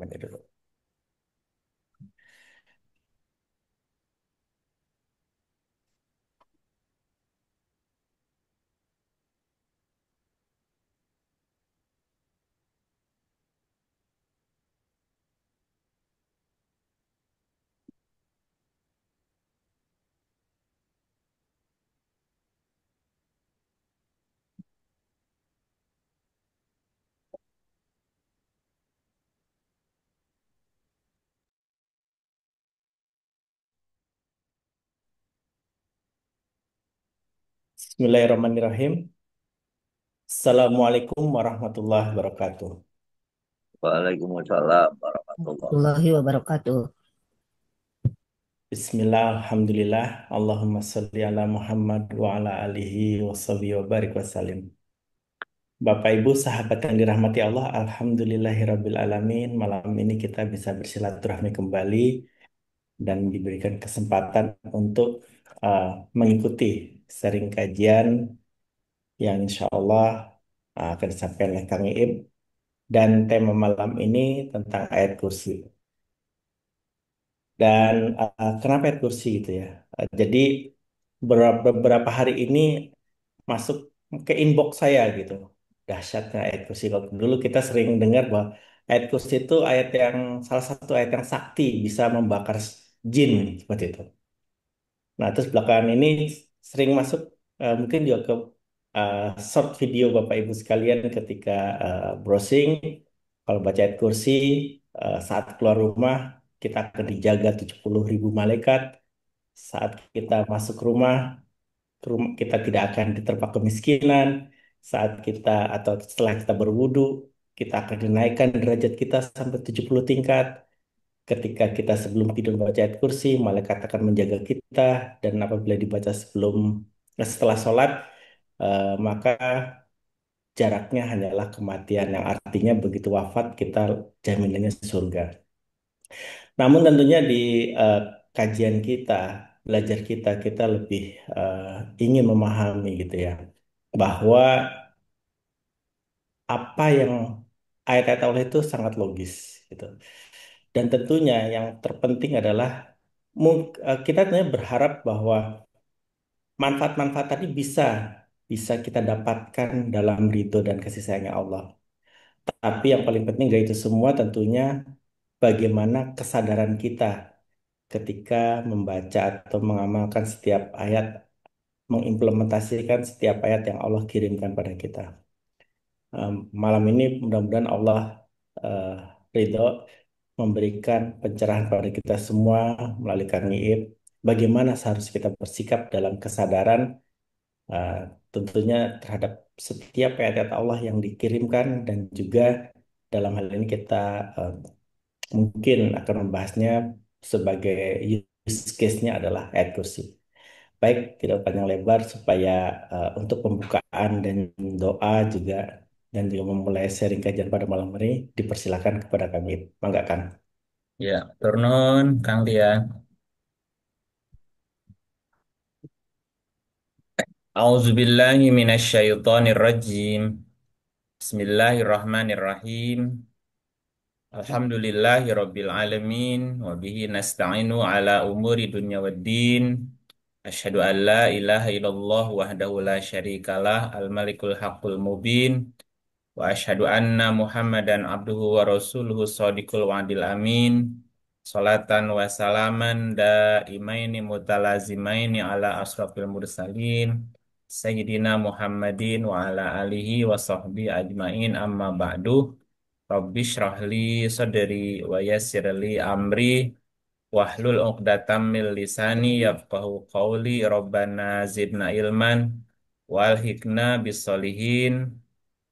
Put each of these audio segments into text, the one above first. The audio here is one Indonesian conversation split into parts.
aja dulu. Bismillahirrahmanirrahim. Assalamualaikum warahmatullahi wabarakatuh. Waalaikumsalam warahmatullah. Warahmatullahi wabarakatuh. Bismillah, alhamdulillah. Allahumma sholli ala Muhammad wa ala alihi wa sahbihi wa barik wa salim. Bapak Ibu sahabat yang dirahmati Allah, alhamdulillahirabbil alamin. Malam ini kita bisa bersilaturahmi kembali dan diberikan kesempatan untuk uh, mengikuti sharing kajian yang insya Allah akan disampaikan oleh Kang Iib. Dan tema malam ini tentang ayat kursi. Dan kenapa ayat kursi gitu ya? Jadi beberapa hari ini masuk ke inbox saya gitu. Dahsyatnya ayat kursi. Kalau dulu kita sering dengar bahwa ayat kursi itu ayat yang salah satu ayat yang sakti bisa membakar jin seperti itu. Nah, terus belakangan ini sering masuk mungkin juga ke uh, short video Bapak Ibu sekalian ketika browsing. Kalau baca ayat kursi saat keluar rumah kita akan dijaga 70.000 malaikat. Saat kita masuk rumah, kita tidak akan diterpa kemiskinan. Saat kita atau setelah kita berwudu, kita akan dinaikkan derajat kita sampai 70 tingkat. Ketika kita sebelum tidur baca ayat kursi, malaikat akan menjaga kita. Dan apabila dibaca setelah sholat, maka jaraknya hanyalah kematian. Yang artinya begitu wafat kita jaminannya surga. Namun tentunya di eh, kajian kita, belajar kita lebih ingin memahami gitu ya, bahwa apa yang ayat-ayat Allah itu sangat logis gitu. Dan tentunya yang terpenting adalah kita tentunya berharap bahwa manfaat-manfaat tadi bisa bisa kita dapatkan dalam ridho dan kasih sayangnya Allah. Tapi yang paling penting dari itu semua tentunya bagaimana kesadaran kita ketika membaca atau mengamalkan setiap ayat, mengimplementasikan setiap ayat yang Allah kirimkan pada kita. Malam ini mudah-mudahan Allah eh, ridho memberikan pencerahan pada kita semua melalui Kang Iip. Bagaimana seharusnya kita bersikap dalam kesadaran eh, tentunya terhadap setiap ayat-ayat Allah yang dikirimkan dan juga dalam hal ini kita eh, mungkin akan membahasnya sebagai use case-nya adalah ayat kursi. Baik, tidak panjang lebar supaya untuk pembukaan dan doa juga dan juga memulai sharing kajian pada malam ini dipersilakan kepada kami. Mangga Kang. Ya, turun Kang Dian. A'udzubillahi minasyaitonirrajim. Bismillahirrahmanirrahim. Alhamdulillahi rabbil alamin wa bihi nasta'inu ala umuri dunya waddin. Asyhadu an la ilaha illallah wahdahu la syarikalah al-malikul haqqul mubin. Wa asyhadu anna Muhammadan abduhu wa rasuluhu shadiqul wa'dil amin. Salatan wa salaman daimaini mutalazimaini ala asrafil mursalin Sayyidina Muhammadin wa ala alihi wa sahbihi ajmain amma ba'du. Rabbi shrahli sadri wa yassirli amri wahlul 'uqdatam min lisani yafqahu qawli rabbana zidna ilman walhiqna bis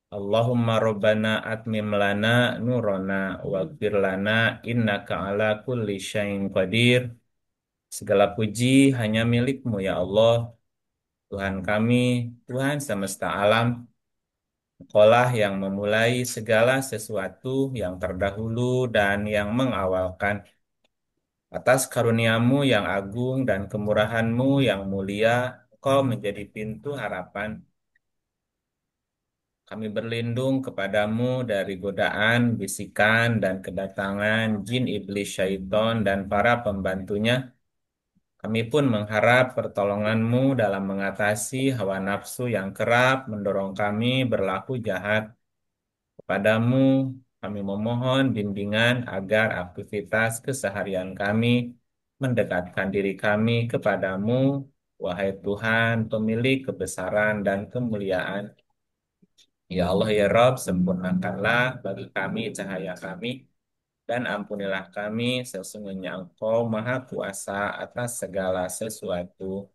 Allahumma rabbana atmim lana nurana waghfir lana innaka ala kulli syai'in qadir. Segala puji hanya milikmu ya Allah, Tuhan kami, Tuhan semesta alam. Engkaulah yang memulai segala sesuatu yang terdahulu dan yang mengawalkan. Atas karuniamu yang agung dan kemurahanmu yang mulia, Engkau menjadi pintu harapan. Kami berlindung kepadamu dari godaan, bisikan, dan kedatangan jin iblis syaiton dan para pembantunya. Kami pun mengharap pertolonganmu dalam mengatasi hawa nafsu yang kerap mendorong kami berlaku jahat. Kepadamu kami memohon bimbingan agar aktivitas keseharian kami mendekatkan diri kami kepadamu, wahai Tuhan, pemilik kebesaran dan kemuliaan. Ya Allah ya Rob, sempurnakanlah bagi kami cahaya kami dan ampunilah kami sesungguhnya Engkau Maha Kuasa atas segala sesuatu.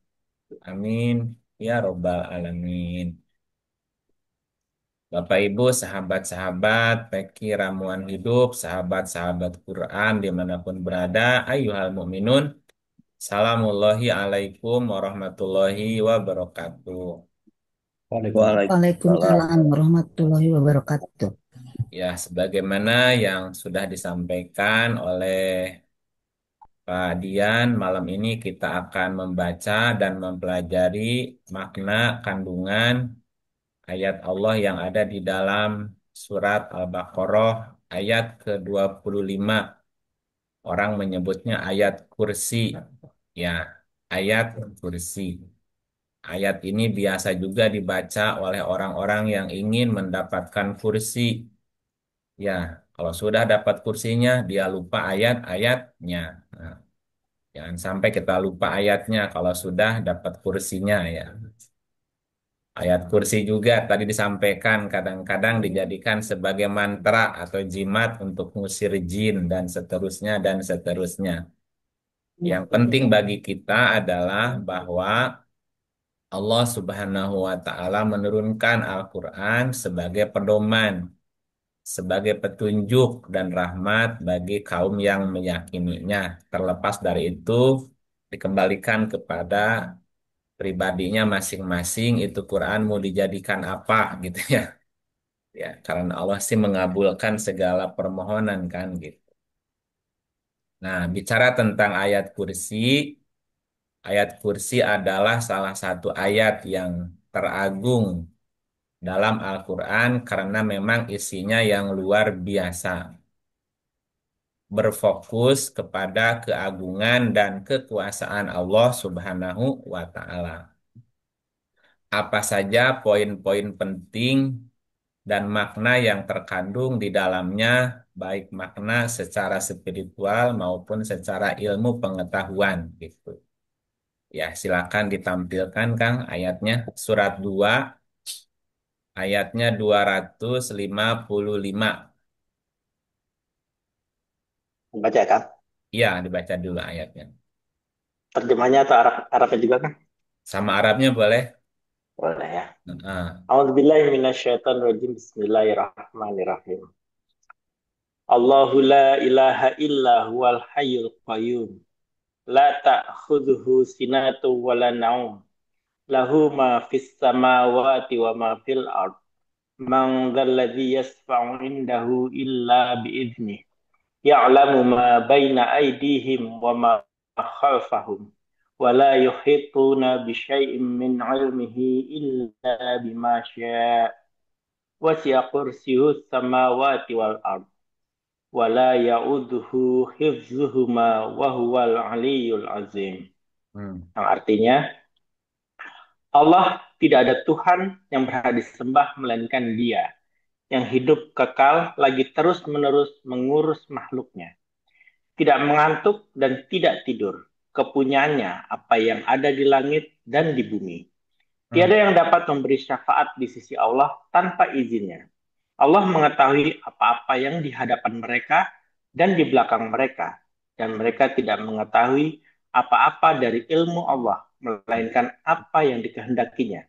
Amin. Ya Robbal Alamin. Bapak Ibu, sahabat-sahabat, Peki Ramuan Hidup, sahabat-sahabat Quran dimanapun berada, ayyuhal mu'minun, salamullahi alaikum warahmatullahi wabarakatuh. Waalaikumsalam. Waalaikumsalam. Waalaikumsalam warahmatullahi wabarakatuh. Ya, sebagaimana yang sudah disampaikan oleh Pak Dian, malam ini kita akan membaca dan mempelajari makna kandungan ayat Allah yang ada di dalam surat Al-Baqarah ayat ke-25. Orang menyebutnya ayat kursi. Ya, ayat kursi. Ayat ini biasa juga dibaca oleh orang-orang yang ingin mendapatkan kursi. Ya, kalau sudah dapat kursinya, dia lupa ayat-ayatnya. Nah, jangan sampai kita lupa ayatnya kalau sudah dapat kursinya ya. Ayat kursi juga tadi disampaikan kadang-kadang dijadikan sebagai mantra atau jimat untuk ngusir jin dan seterusnya dan seterusnya. Yang penting bagi kita adalah bahwa Allah Subhanahu wa Ta'ala menurunkan Al-Quran sebagai pedoman, sebagai petunjuk dan rahmat bagi kaum yang meyakininya. Terlepas dari itu, dikembalikan kepada pribadinya masing-masing itu Quran mau dijadikan apa gitu ya. Ya, karena Allah sih mengabulkan segala permohonan kan gitu. Nah, bicara tentang ayat kursi adalah salah satu ayat yang teragung dalam Al-Quran karena memang isinya yang luar biasa. Berfokus kepada keagungan dan kekuasaan Allah Subhanahu wa Ta'ala. Apa saja poin-poin penting dan makna yang terkandung di dalamnya, baik makna secara spiritual maupun secara ilmu pengetahuan gitu. Ya, silakan ditampilkan Kang ayatnya surat 2 ayatnya 255. Baca ya, Kang. Iya, dibaca dulu ayatnya. Terjemahnya atau Arabnya juga, Kang? Sama Arabnya boleh? Boleh ya. Nah, A'udzubillahi minasyaitonirrajim. Bismillahirrahmanirrahim. Allahu la ilaha illa huwal hayyul qayyum. La ta'khudhuhu sinatu wa la naum. Lahu ma fis samawati wa ma fil ard. Man dzalladzi yasfa'u indahu illa bi'idznih. Ya'lamu ma baina aydihim wa ma khalfahum. ولا يحيطون بشيء من علمه إلا بما شاء وسع كرسيه السماوات والأرض ولا يؤوده حفظهما وهو العلي العظيم. hmm, Yang artinya Allah tidak ada Tuhan yang berhak disembah melainkan Dia yang hidup kekal lagi terus-menerus mengurus makhluknya, tidak mengantuk dan tidak tidur. Kepunyaannya apa yang ada di langit dan di bumi. hmm. Tiada yang dapat memberi syafaat di sisi Allah tanpa izinnya. Allah mengetahui apa-apa yang di hadapan mereka dan di belakang mereka. Dan mereka tidak mengetahui apa-apa dari ilmu Allah, melainkan apa yang dikehendakinya.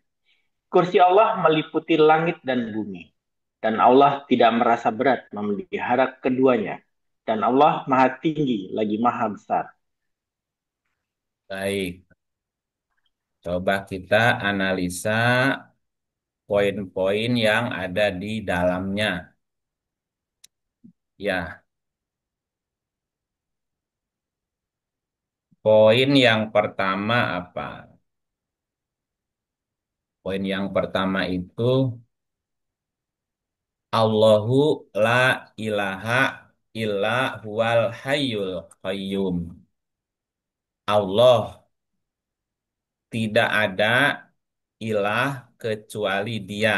Kursi Allah meliputi langit dan bumi. Dan Allah tidak merasa berat memelihara keduanya. Dan Allah maha tinggi lagi maha besar. Baik, coba kita analisa poin-poin yang ada di dalamnya. Ya, poin yang pertama apa? Poin yang pertama itu Allahu la ilaha illa huwal hayyul qayyum. Allah tidak ada ilah kecuali Dia.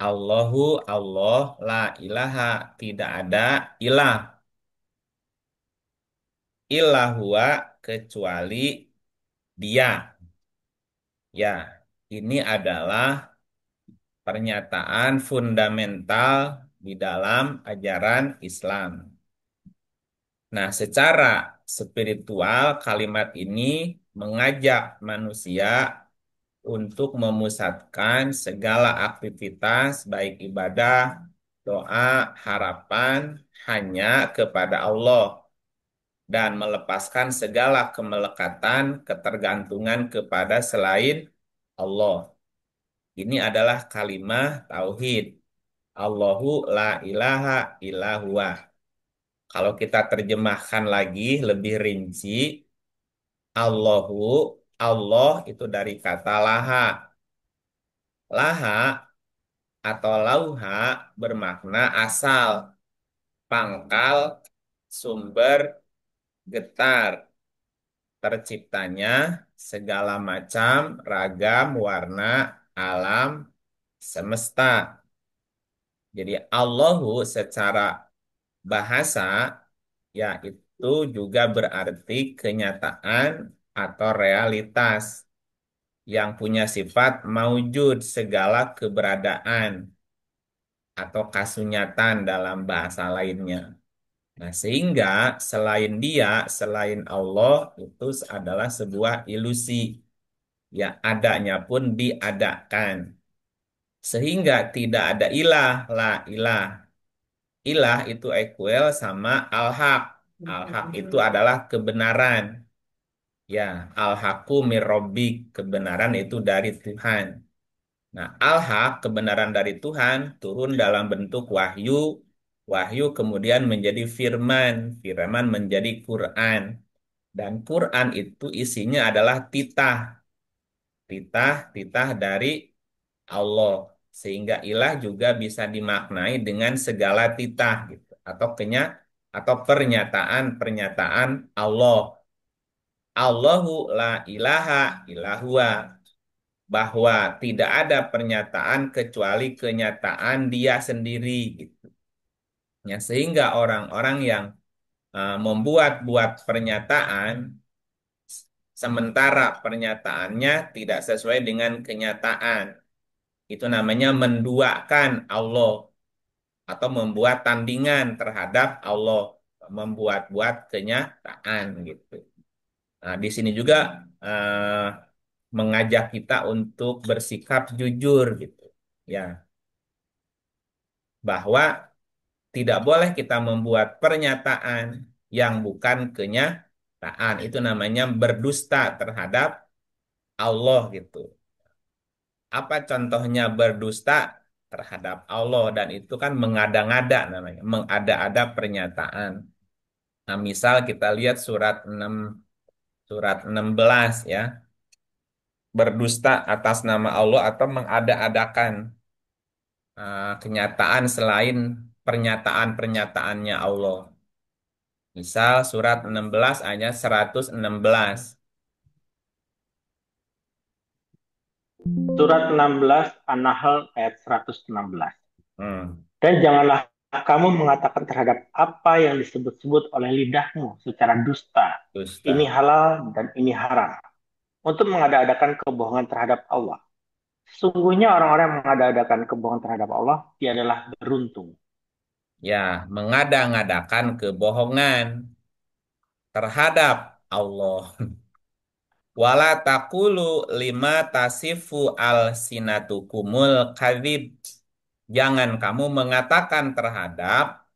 Allahu Allah la ilaha tidak ada ilah illa huwa kecuali Dia. Ya, ini adalah pernyataan fundamental di dalam ajaran Islam. Nah, secara spiritual kalimat ini mengajak manusia untuk memusatkan segala aktivitas baik ibadah, doa, harapan hanya kepada Allah dan melepaskan segala kemelekatan, ketergantungan kepada selain Allah. Ini adalah kalimah tauhid. Allahu la ilaha illa huwa. Kalau kita terjemahkan lagi lebih rinci, Allahu, Allah itu dari kata laha. Laha atau lauha bermakna asal, pangkal, sumber, getar, terciptanya segala macam, ragam, warna, alam, semesta. Jadi Allahu secara bahasa yaitu juga berarti kenyataan atau realitas yang punya sifat maujud segala keberadaan atau kasunyatan dalam bahasa lainnya. Nah, sehingga selain dia, selain Allah itu adalah sebuah ilusi. Ya, adanya pun diadakan. Sehingga tidak ada ilah, la ilah. Ilah itu equal sama al-haq. Al-haq itu adalah kebenaran. Ya, al-haqqu mir rabbik. Kebenaran itu dari Tuhan. Nah, al-haq, kebenaran dari Tuhan, turun dalam bentuk wahyu. Wahyu kemudian menjadi firman. Firman menjadi Quran. Dan Quran itu isinya adalah titah. Titah dari Allah. Sehingga ilah juga bisa dimaknai dengan segala titah gitu. Atau pernyataan-pernyataan Allah. Allahu la ilaha illahua. Bahwa tidak ada pernyataan kecuali kenyataan dia sendiri gitu. Ya, sehingga orang-orang yang membuat-buat pernyataan sementara pernyataannya tidak sesuai dengan kenyataan. Itu namanya menduakan Allah atau membuat tandingan terhadap Allah, membuat-buat kenyataan gitu. Nah, di sini juga mengajak kita untuk bersikap jujur gitu. Ya, bahwa tidak boleh kita membuat pernyataan yang bukan kenyataan. Itu namanya berdusta terhadap Allah gitu. Apa contohnya berdusta terhadap Allah dan itu kan mengada-ngada namanya, mengada-ada pernyataan. Nah, misal kita lihat surat 16 ya, berdusta atas nama Allah atau mengada-adakan kenyataan selain pernyataan-pernyataannya Allah. Misal surat 16 ayat 116. Surat 16 An-Nahl ayat 116. Hmm, Dan janganlah kamu mengatakan terhadap apa yang disebut-sebut oleh lidahmu secara dusta. Ini dusta. halal dan ini haram. Untuk mengada-adakan kebohongan terhadap Allah. Sesungguhnya orang-orang yang mengada-adakan kebohongan terhadap Allah, dia adalah beruntung. Ya, mengada-ngadakan kebohongan terhadap Allah. Wala taqulu lima tasifu al sinatukumul kadzib. Jangan kamu mengatakan terhadap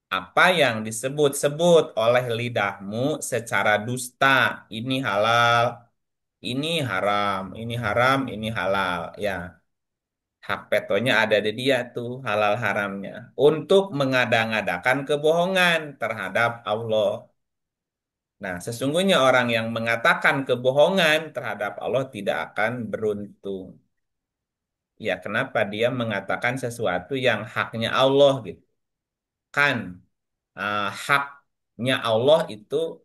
apa yang disebut-sebut oleh lidahmu secara dusta. Ini halal, ini haram, ini haram, ini halal. Ya, hak petonya ada di dia tuh halal haramnya. Untuk mengada-ngadakan kebohongan terhadap Allah. Nah, sesungguhnya orang yang mengatakan kebohongan terhadap Allah tidak akan beruntung. Ya, kenapa dia mengatakan sesuatu yang haknya Allah gitu? Kan haknya Allah itu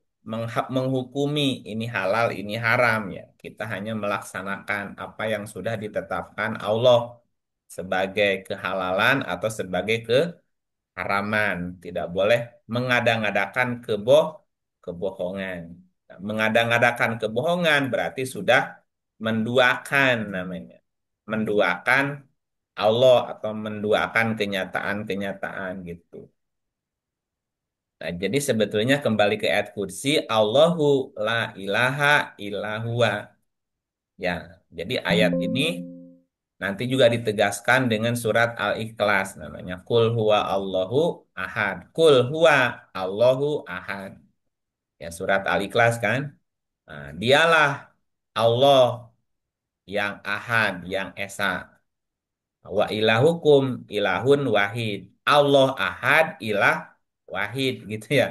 menghukumi ini halal, ini haram ya. Kita hanya melaksanakan apa yang sudah ditetapkan Allah sebagai kehalalan atau sebagai keharaman. Tidak boleh mengada-ngadakan kebohongan. Nah, mengada-ngadakan kebohongan berarti sudah menduakan namanya. Menduakan Allah atau menduakan kenyataan-kenyataan gitu. Nah, jadi sebetulnya kembali ke ayat kursi, Allahu la ilaha illa huwa. Ya, jadi ayat ini nanti juga ditegaskan dengan surat Al-Ikhlas namanya. Kul huwa Allahu ahad. Kul huwa Allahu ahad. Ya, surat Al-Ikhlas kan. Nah, dialah Allah yang ahad, yang esa. Wa ilahukum ilahun wahid. Allah ahad, ilah wahid gitu ya.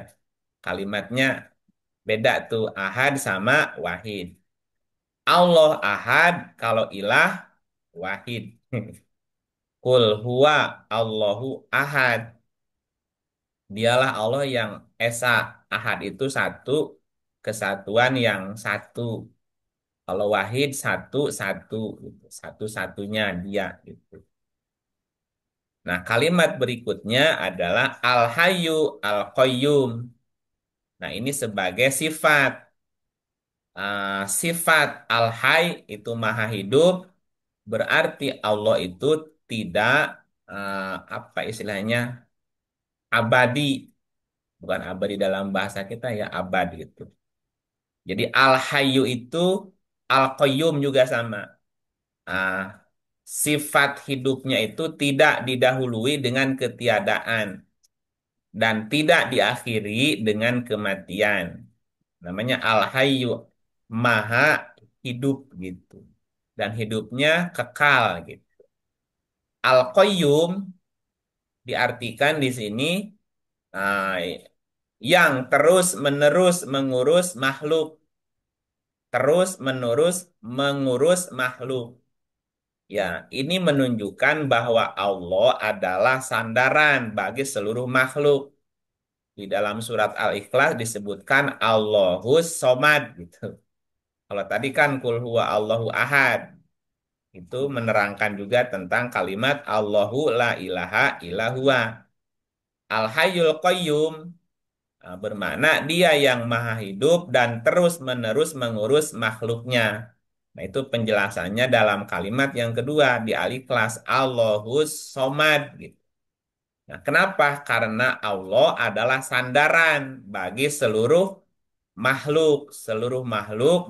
Kalimatnya beda tuh ahad sama wahid. Allah ahad, kalau ilah wahid. Kul huwa Allahu ahad. Dialah Allah yang esa. Ahad itu satu, kesatuan yang satu. Kalau wahid satu, satu. Gitu. Satu-satunya dia. Gitu. Nah, kalimat berikutnya adalah Al-Hayyu Al-Qayyum. Nah, ini sebagai sifat. Sifat Al-Hay itu maha hidup, berarti Allah itu tidak apa istilahnya abadi, bukan abadi dalam bahasa kita ya abadi gitu. Jadi Al-Hayyu itu Al-Qayyum juga sama. Ah, sifat hidupnya itu tidak didahului dengan ketiadaan dan tidak diakhiri dengan kematian. Namanya Al-Hayyu, maha hidup gitu. Dan hidupnya kekal gitu. Al-Qayyum diartikan di sini ah, yang terus-menerus mengurus makhluk, terus-menerus mengurus makhluk. Ya, ini menunjukkan bahwa Allah adalah sandaran bagi seluruh makhluk. Di dalam surat Al-Ikhlas disebutkan Allahus Somad gitu. Kalau tadi kan kul huwa Allahu ahad. Itu menerangkan juga tentang kalimat Allahu la ilaha illa huwa. Al-Hayyul Qayyum bermakna dia yang maha hidup dan terus-menerus mengurus makhluknya. Nah, itu penjelasannya dalam kalimat yang kedua di Al-Ikhlas Allahus Somad gitu. Nah, kenapa? Karena Allah adalah sandaran bagi seluruh makhluk. Seluruh makhluk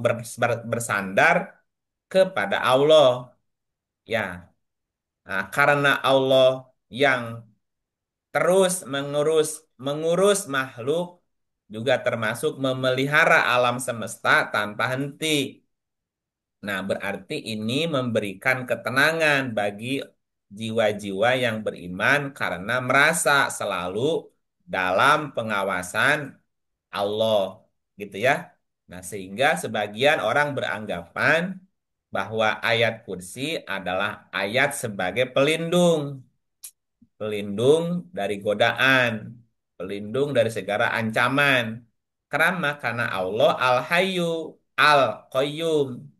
bersandar kepada Allah. Ya, nah, karena Allah yang terus mengurus makhluk juga termasuk memelihara alam semesta tanpa henti. Nah, berarti ini memberikan ketenangan bagi jiwa-jiwa yang beriman karena merasa selalu dalam pengawasan Allah, gitu ya. Nah, sehingga sebagian orang beranggapan bahwa ayat kursi adalah ayat sebagai pelindung, pelindung dari godaan, pelindung dari segala ancaman. Karena Allah Al-Hayyu, Al-Qayyum.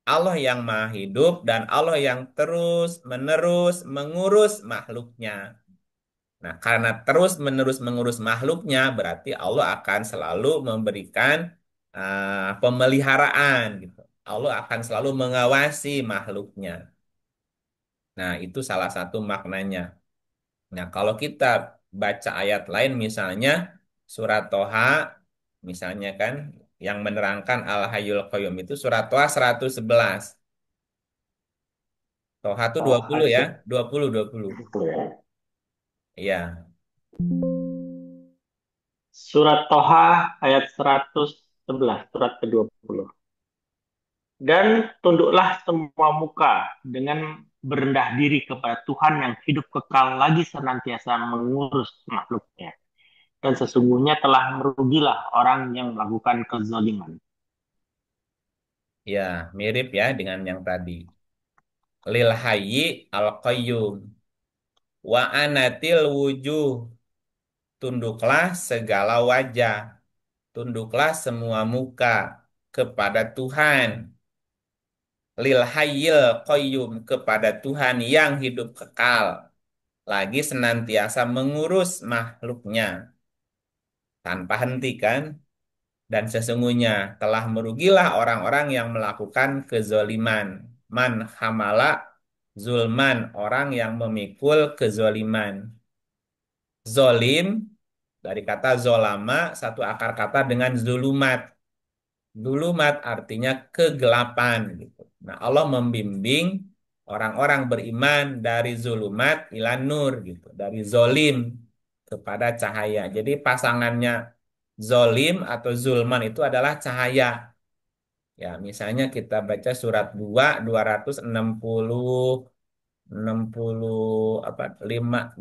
Allah yang maha hidup dan Allah yang terus-menerus mengurus makhluknya. Nah, karena terus-menerus mengurus makhluknya, berarti Allah akan selalu memberikan pemeliharaan gitu. Allah akan selalu mengawasi makhluknya. Nah, itu salah satu maknanya. Nah, kalau kita baca ayat lain misalnya surat Toha misalnya kan yang menerangkan Al-Hayyul Qayyum itu surat Toha 111. Toha itu Oh, 20 ya, 20 20. itu ya. Iya. Surat Toha ayat 111, surat ke-20. Dan tunduklah semua muka dengan berendah diri kepada Tuhan yang hidup kekal lagi senantiasa mengurus makhluknya. Dan sesungguhnya telah merugilah orang yang melakukan kezaliman. Ya, mirip ya dengan yang tadi. lil hayyi al qayyum wa anatil wujuh, tunduklah segala wajah, tunduklah semua muka kepada Tuhan, lil hayyil qayyum, kepada Tuhan yang hidup kekal, lagi senantiasa mengurus makhluknya tanpa henti kan? Dan sesungguhnya telah merugilah orang-orang yang melakukan kezoliman. Man hamala zulman, orang yang memikul kezoliman. Zolim, dari kata zolama, satu akar kata dengan zulumat. Zulumat artinya kegelapan gitu. Nah, Allah membimbing orang-orang beriman dari zulumat ila nur gitu, dari zolim kepada cahaya. Jadi pasangannya zolim atau zulman itu adalah cahaya. Ya, misalnya kita baca surat 2 260 apa 256.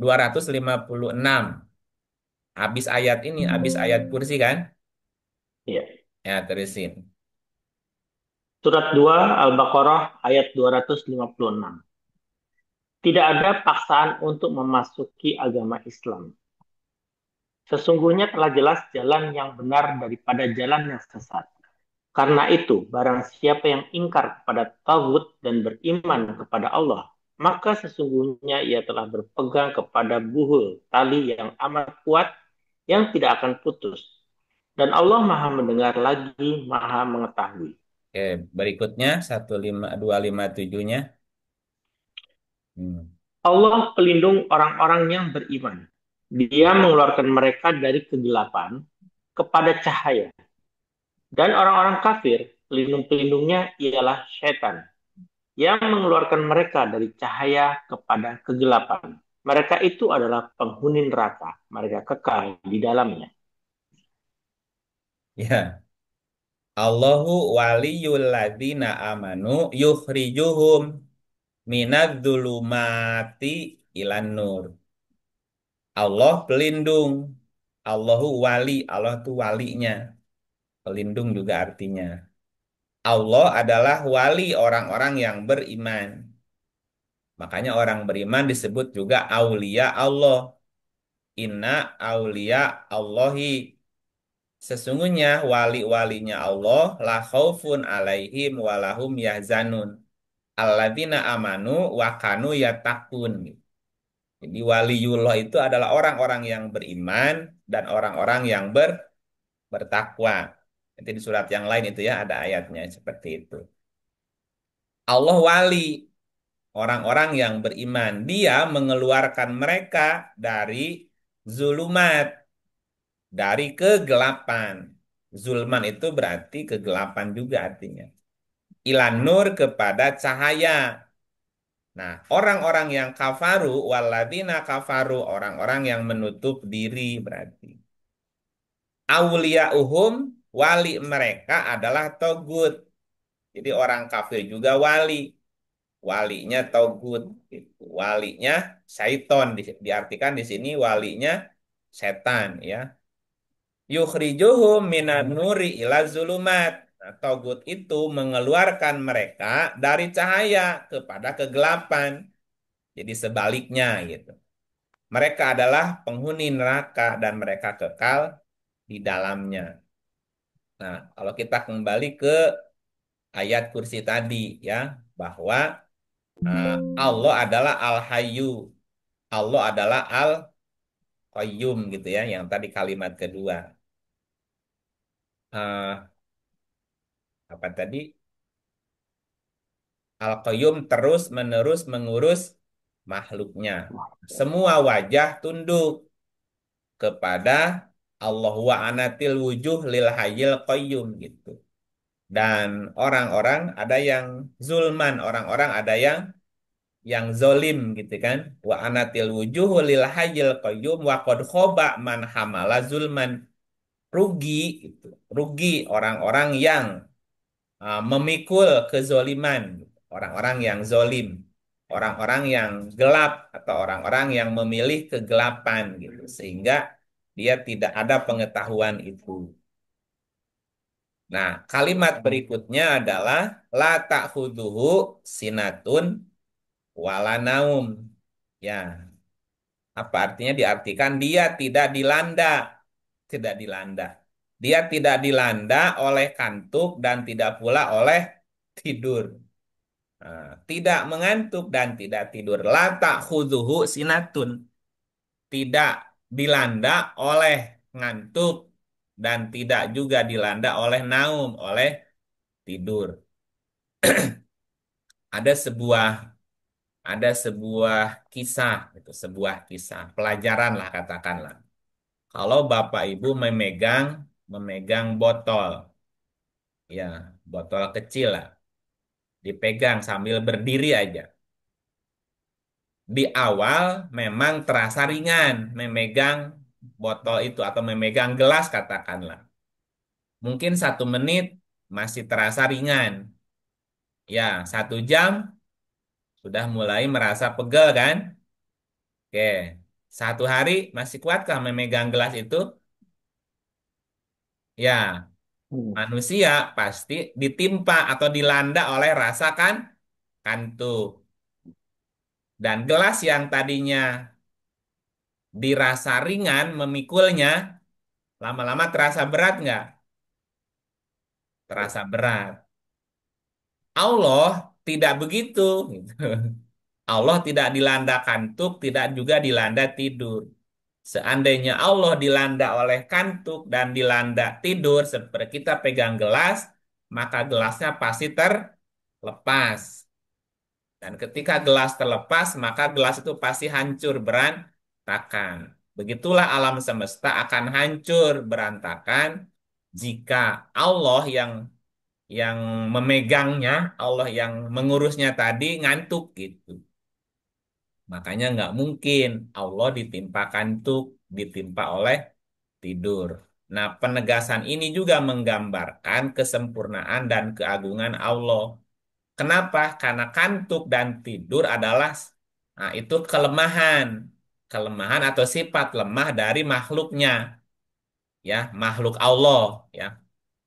Habis ayat ini, habis ayat kursi kan? Ya. Ya, terusin. Surat 2 Al-Baqarah ayat 256. Tidak ada paksaan untuk memasuki agama Islam. Sesungguhnya telah jelas jalan yang benar daripada jalan yang sesat. Karena itu, barang siapa yang ingkar kepada Tauhid dan beriman kepada Allah, maka sesungguhnya ia telah berpegang kepada buhul tali yang amat kuat yang tidak akan putus. Dan Allah Maha mendengar lagi Maha mengetahui. Oke, berikutnya 257-nya. Hmm. Allah pelindung orang-orang yang beriman. Dia mengeluarkan mereka dari kegelapan kepada cahaya. Dan orang-orang kafir, pelindung-pelindungnya ialah setan yang mengeluarkan mereka dari cahaya kepada kegelapan. Mereka itu adalah penghuni neraka. Mereka kekal di dalamnya. Ya, Allahu waliyul ladzina amanu yukhrijuhum minadz-dzulumati ilan nur. Allah pelindung. Allahu wali, Allah itu walinya. Pelindung juga artinya. Allah adalah wali orang-orang yang beriman. Makanya orang beriman disebut juga aulia Allah. Inna aulia Allahi. Sesungguhnya wali-walinya Allah la khaufun alaihim walahum yahzanun. Alladzina amanu wa kanu yattaqun. Jadi waliullah itu adalah orang-orang yang beriman dan orang-orang yang bertakwa. Nanti di surat yang lain itu ya ada ayatnya seperti itu. Allah wali orang-orang yang beriman. Dia mengeluarkan mereka dari zulumat, dari kegelapan. Zulman itu berarti kegelapan juga artinya. Ilan nur kepada cahaya. Nah, orang-orang yang kafaru, waladina kafaru, orang-orang yang menutup diri berarti. Awliya'uhum, wali mereka adalah togut. Jadi orang kafir juga wali. Walinya togut. Gitu. Walinya syaiton. Diartikan di sini walinya setan ya. Yukhrijuhum minan nuri ila zulumat. Nah, togut itu mengeluarkan mereka dari cahaya kepada kegelapan. Jadi sebaliknya gitu. Mereka adalah penghuni neraka dan mereka kekal di dalamnya. Nah, kalau kita kembali ke ayat kursi tadi ya, bahwa Allah adalah Al-Hayyu, Allah adalah Al-Qayyum gitu ya, yang tadi kalimat kedua. Eh, apa tadi? Al-Qayyum terus-menerus mengurus makhluknya. Semua wajah tunduk kepada Allah wa anatil wujuh lil hayyil qayyum gitu. Dan orang-orang ada yang zulman, orang-orang ada yang zolim gitu kan. Wa anatil wujuh lil hayyil qayyum wa qad khoba man hamala zulman. Rugi gitu. Rugi orang-orang yang memikul kezoliman, orang-orang yang zolim, orang-orang yang gelap atau orang-orang yang memilih kegelapan gitu, sehingga dia tidak ada pengetahuan itu. Nah, kalimat berikutnya adalah la ta'khudhuhu sinatun wala naum. Ya, apa artinya? Diartikan dia tidak dilanda, tidak dilanda. Dia tidak dilanda oleh kantuk dan tidak pula oleh tidur. Nah, tidak mengantuk dan tidak tidur. La ta'khudhuhu sinatun. Tidak dilanda oleh ngantuk dan tidak juga dilanda oleh naum, oleh tidur. Ada sebuah ada sebuah kisah, itu sebuah kisah pelajaran lah katakanlah. Kalau Bapak Ibu memegang memegang botol, ya botol kecil lah, dipegang sambil berdiri aja. Di awal memang terasa ringan memegang botol itu atau memegang gelas katakanlah. Mungkin 1 menit masih terasa ringan. Ya, 1 jam sudah mulai merasa pegel kan? Oke, 1 hari masih kuatkah memegang gelas itu? Ya, Hmm. manusia pasti ditimpa atau dilanda oleh rasa kan kantuk. Dan gelas yang tadinya dirasa ringan memikulnya, lama-lama terasa berat nggak? Terasa berat. Allah tidak begitu. Gitu. Allah tidak dilanda kantuk, tidak juga dilanda tidur. Seandainya Allah dilanda oleh kantuk dan dilanda tidur, seperti kita pegang gelas, maka gelasnya pasti terlepas. Dan ketika gelas terlepas, maka gelas itu pasti hancur berantakan. Begitulah alam semesta akan hancur berantakan jika Allah yang memegangnya, Allah yang mengurusnya tadi ngantuk gitu. Makanya nggak mungkin Allah ditimpa kantuk, ditimpa oleh tidur. Nah, penegasan ini juga menggambarkan kesempurnaan dan keagungan Allah. Kenapa? Karena kantuk dan tidur adalah itu kelemahan, kelemahan atau sifat lemah dari makhluknya, ya, makhluk Allah, ya.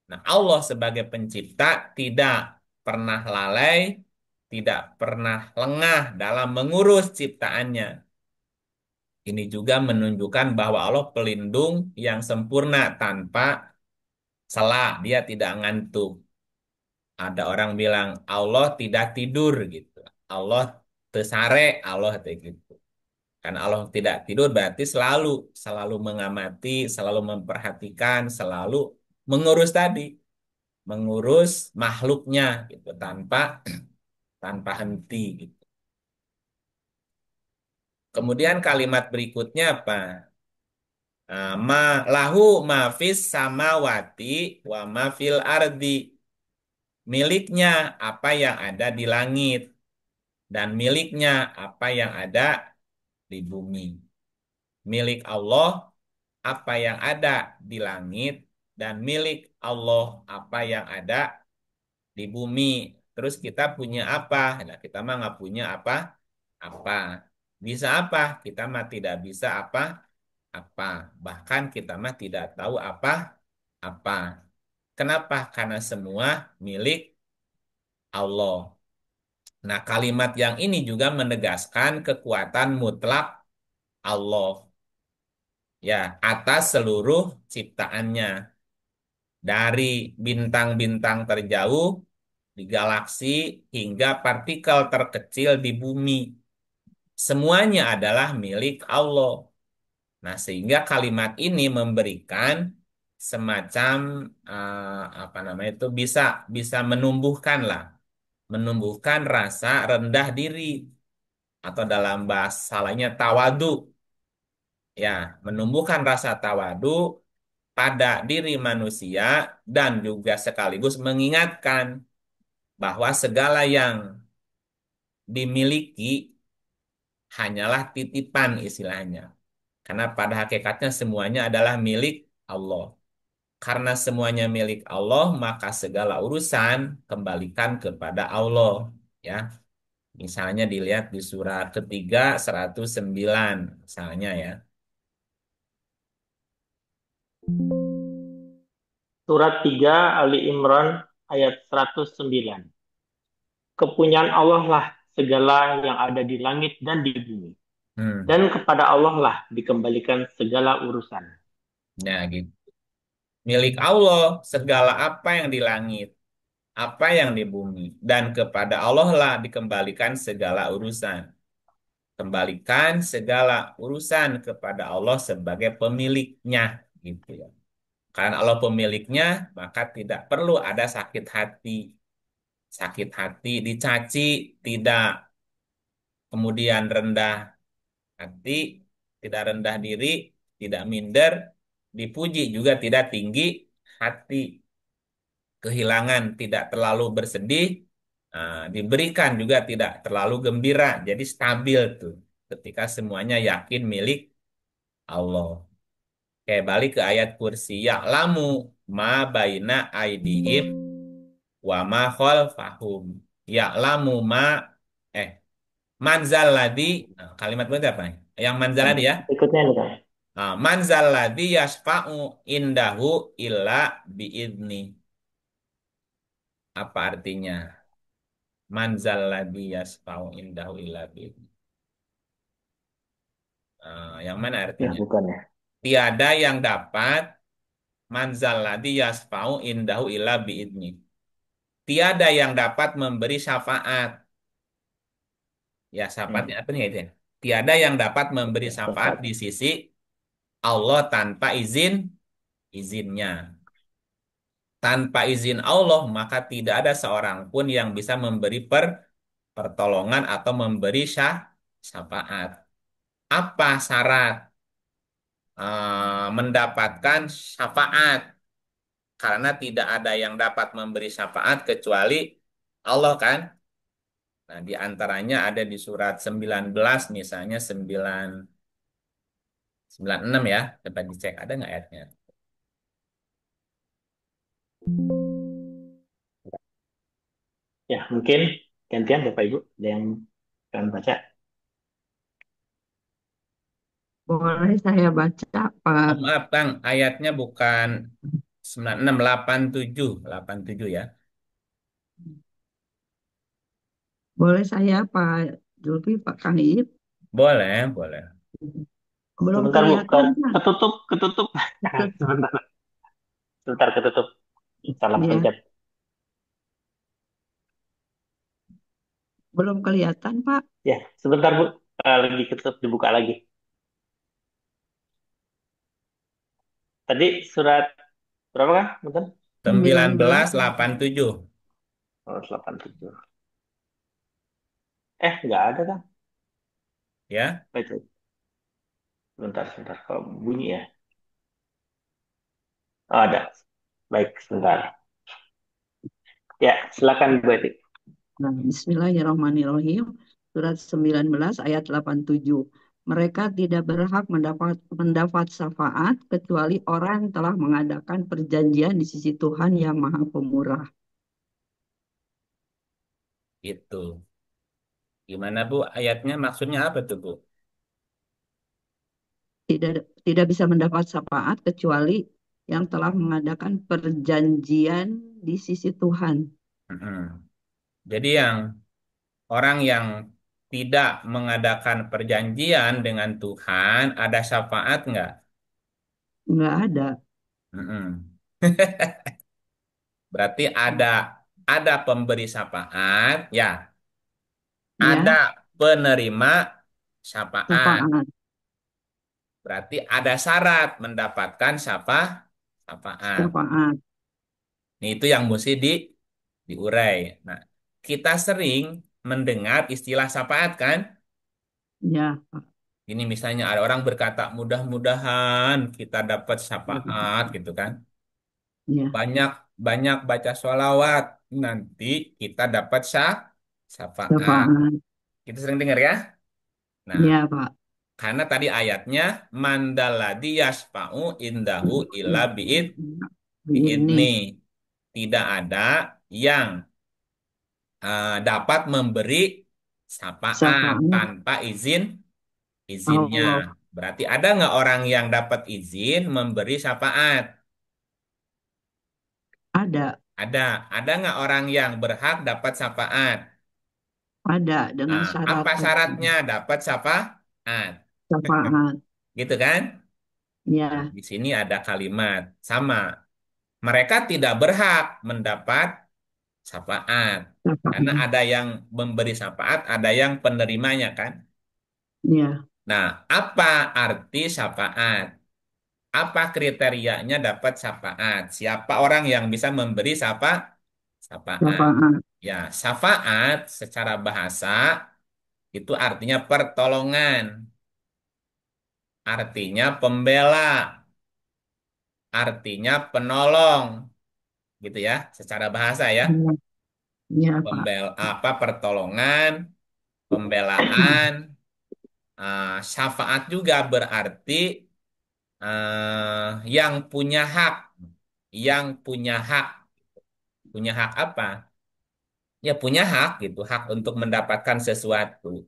Nah, Allah sebagai pencipta tidak pernah lalai, tidak pernah lengah dalam mengurus ciptaannya. Ini juga menunjukkan bahwa Allah pelindung yang sempurna tanpa celah, dia tidak ngantuk. Ada orang bilang Allah tidak tidur gitu. Allah tesare, Allah kayak gitu. Karena Allah tidak tidur berarti selalu selalu mengamati, selalu memperhatikan, selalu mengurus tadi, mengurus makhluknya gitu tanpa tanpa henti gitu. Kemudian kalimat berikutnya apa? Ma lahu ma fis samawati wa ma fil ardi. Miliknya apa yang ada di langit dan miliknya apa yang ada di bumi. Milik Allah apa yang ada di langit dan milik Allah apa yang ada di bumi. Terus kita punya apa? Nah, kita mah nggak punya apa. Bisa apa? Kita mah tidak bisa apa. Bahkan kita mah tidak tahu apa. Kenapa? Karena semua milik Allah. Nah, kalimat yang ini juga menegaskan kekuatan mutlak Allah ya atas seluruh ciptaannya dari bintang-bintang terjauh di galaksi hingga partikel terkecil di bumi. Semuanya adalah milik Allah. Nah, sehingga kalimat ini memberikan semacam apa namanya itu bisa bisa menumbuhkan lah, menumbuhkan rasa rendah diri atau dalam bahasa lainnya tawadu, ya, menumbuhkan rasa tawadu pada diri manusia dan juga sekaligus mengingatkan bahwa segala yang dimiliki hanyalah titipan istilahnya. Karena pada hakikatnya semuanya adalah milik Allah. Karena semuanya milik Allah, maka segala urusan kembalikan kepada Allah. Ya, misalnya dilihat di surah ketiga 109, misalnya ya. Surat 3 Ali Imran ayat 109. Kepunyaan Allah lah segala yang ada di langit dan di bumi. Hmm. Dan kepada Allah lah dikembalikan segala urusan. Nah, gitu. Milik Allah segala apa yang di langit, apa yang di bumi, dan kepada Allah lah dikembalikan segala urusan. Kembalikan segala urusan kepada Allah sebagai pemiliknya, gitu ya. Karena Allah pemiliknya, maka tidak perlu ada sakit hati. Sakit hati, dicaci, tidak. Kemudian rendah hati, tidak rendah diri, tidak minder, dipuji juga tidak tinggi hati, kehilangan tidak terlalu bersedih, diberikan juga tidak terlalu gembira. Jadi stabil tuh ketika semuanya yakin milik Allah. Oke, balik ke ayat kursi. Ya'lamu ma baina aidihim wa ma khalfahum. Ya'lamu ma eh manzal ladzi, kalimat berikutnya apa? Yang manzal Nah, ladzi ya. berikutnya nih Kang. Manzal ladzi yasfa'u indahu illa biidni. Apa artinya? Manzal ladzi yasfa'u indahu illa biidni. Yang mana Ya, artinya? bukan ya. Tiada yang dapat manzal ladzi yasfa'u indahu illa biidni. Tiada yang dapat memberi syafaat. Ya, Hmm. syafaatnya apa nih itu ya? Tiada yang dapat memberi Ya, syafaat syafaat. di sisi Allah tanpa izinnya. Tanpa izin Allah, maka tidak ada seorang pun yang bisa memberi pertolongan atau memberi syafaat. Apa syarat mendapatkan syafaat? Karena tidak ada yang dapat memberi syafaat kecuali Allah kan? Nah, di antaranya ada di surat 19 misalnya 96 ya. Coba dicek ada nggak ayatnya? Ya, mungkin gantian Bapak Ibu ada yang akan baca. Boleh saya baca, Oh, Pak? maaf, Kang, ayatnya bukan 96, 87, 87 ya. Boleh saya, Pak Julfi, Pak Kang Iip? Boleh, boleh. Belum Sebentar Bu, kelihatan, Pak. ketutup, ketutup. Sebentar, sebentar ketutup. Salah Ya, pencet. belum kelihatan, Pak. Ya, sebentar Bu. Lagi ketutup, dibuka lagi. Tadi surat berapa Kang? Betul? 19. 1987 Oh, 87. Nggak ada Kang. ya. Baca. Sebentar, sebentar. Kok bunyi ya? Oh, ada. Baik, sebentar. Ya, silakan Bu Eti. Nah, Bismillahirrahmanirrahim. Surat 19 ayat 87. Mereka tidak berhak mendapat syafaat kecuali orang yang telah mengadakan perjanjian di sisi Tuhan yang Maha Pemurah. Itu. Gimana Bu? Ayatnya maksudnya apa tuh Bu? Tidak tidak bisa mendapat syafaat kecuali yang telah mengadakan perjanjian di sisi Tuhan. Mm-mm. Jadi yang orang yang tidak mengadakan perjanjian dengan Tuhan, ada syafaat nggak? Nggak ada. Mm-mm. Berarti ada pemberi syafaat, ya. Ada Ya, penerima syafaat. syafaat. Berarti ada syarat mendapatkan syafaat. Syafaat. Ini itu yang mesti diurai. Nah, kita sering mendengar istilah syafaat kan? Ya, Ini misalnya ada orang berkata, mudah-mudahan kita dapat syafaat gitu kan. ya, Banyak banyak baca sholawat, nanti kita dapat syafaat. syafaat. Kita sering dengar ya. Nah, Ya, Pak. karena tadi ayatnya mandaladi yasfa'u indahu illa biidni. Ini Tidak ada yang dapat memberi syafaat syafaat tanpa izinnya. Allah. Berarti ada nggak orang yang dapat izin memberi syafaat? Ada, Ada. Ada nggak orang yang berhak dapat syafaat? Ada dengan Nah, syarat apa tadi. syaratnya dapat syafaat? Syafaat. Gitu kan? Nah, Ya, di sini ada kalimat sama. Mereka tidak berhak mendapat syafaat. Karena syafaat. ada yang memberi syafaat, ada yang penerimanya kan? Ya, Nah, apa arti syafaat? Apa kriterianya dapat syafaat? Siapa orang yang bisa memberi syafaat? syafaat. Ya, syafaat secara bahasa itu artinya pertolongan, artinya pembela, artinya penolong, gitu ya, secara bahasa ya. Ya, ya, Pak. Apa pertolongan, pembelaan, syafaat juga berarti yang punya hak, yang punya hak, punya hak apa? Ya punya hak gitu, hak untuk mendapatkan sesuatu.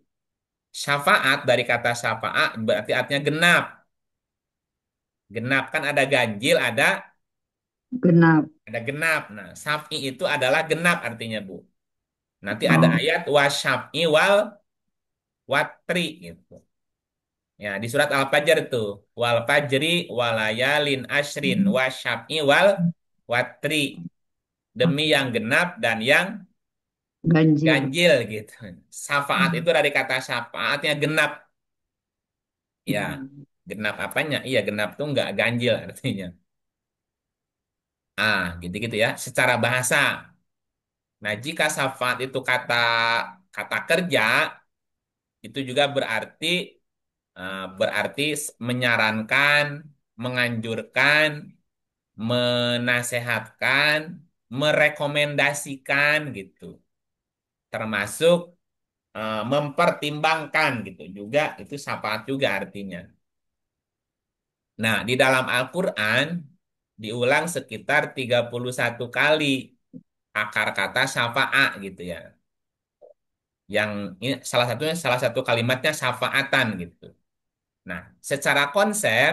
Syafaat dari kata syafaat berarti artinya genap. Genap kan ada ganjil, Genap. ada genap. Nah, syaf'i itu adalah genap artinya, Bu. Nanti ada Oh, ayat wasyaf'i wal watri gitu. Ya, di surat Al-Fajr tuh. Wal fajri walayalin ashrin wasyaf'i wal watri. Demi yang genap dan yang ganjil. ganjil gitu. Syafaat itu dari kata syafaatnya genap. Ya, Hmm. genap apanya? Iya, genap tuh nggak ganjil artinya. Gitu-gitu ya. Secara bahasa. Nah, jika syafaat itu kata kata kerja, itu juga berarti menyarankan, menganjurkan, menasehatkan, merekomendasikan gitu. Termasuk mempertimbangkan gitu juga itu syafaat juga artinya. Nah, di dalam Al-Qur'an diulang sekitar 31 kali akar kata syafaat gitu ya. Yang ini salah satu kalimatnya syafaatan gitu. Nah, secara konsep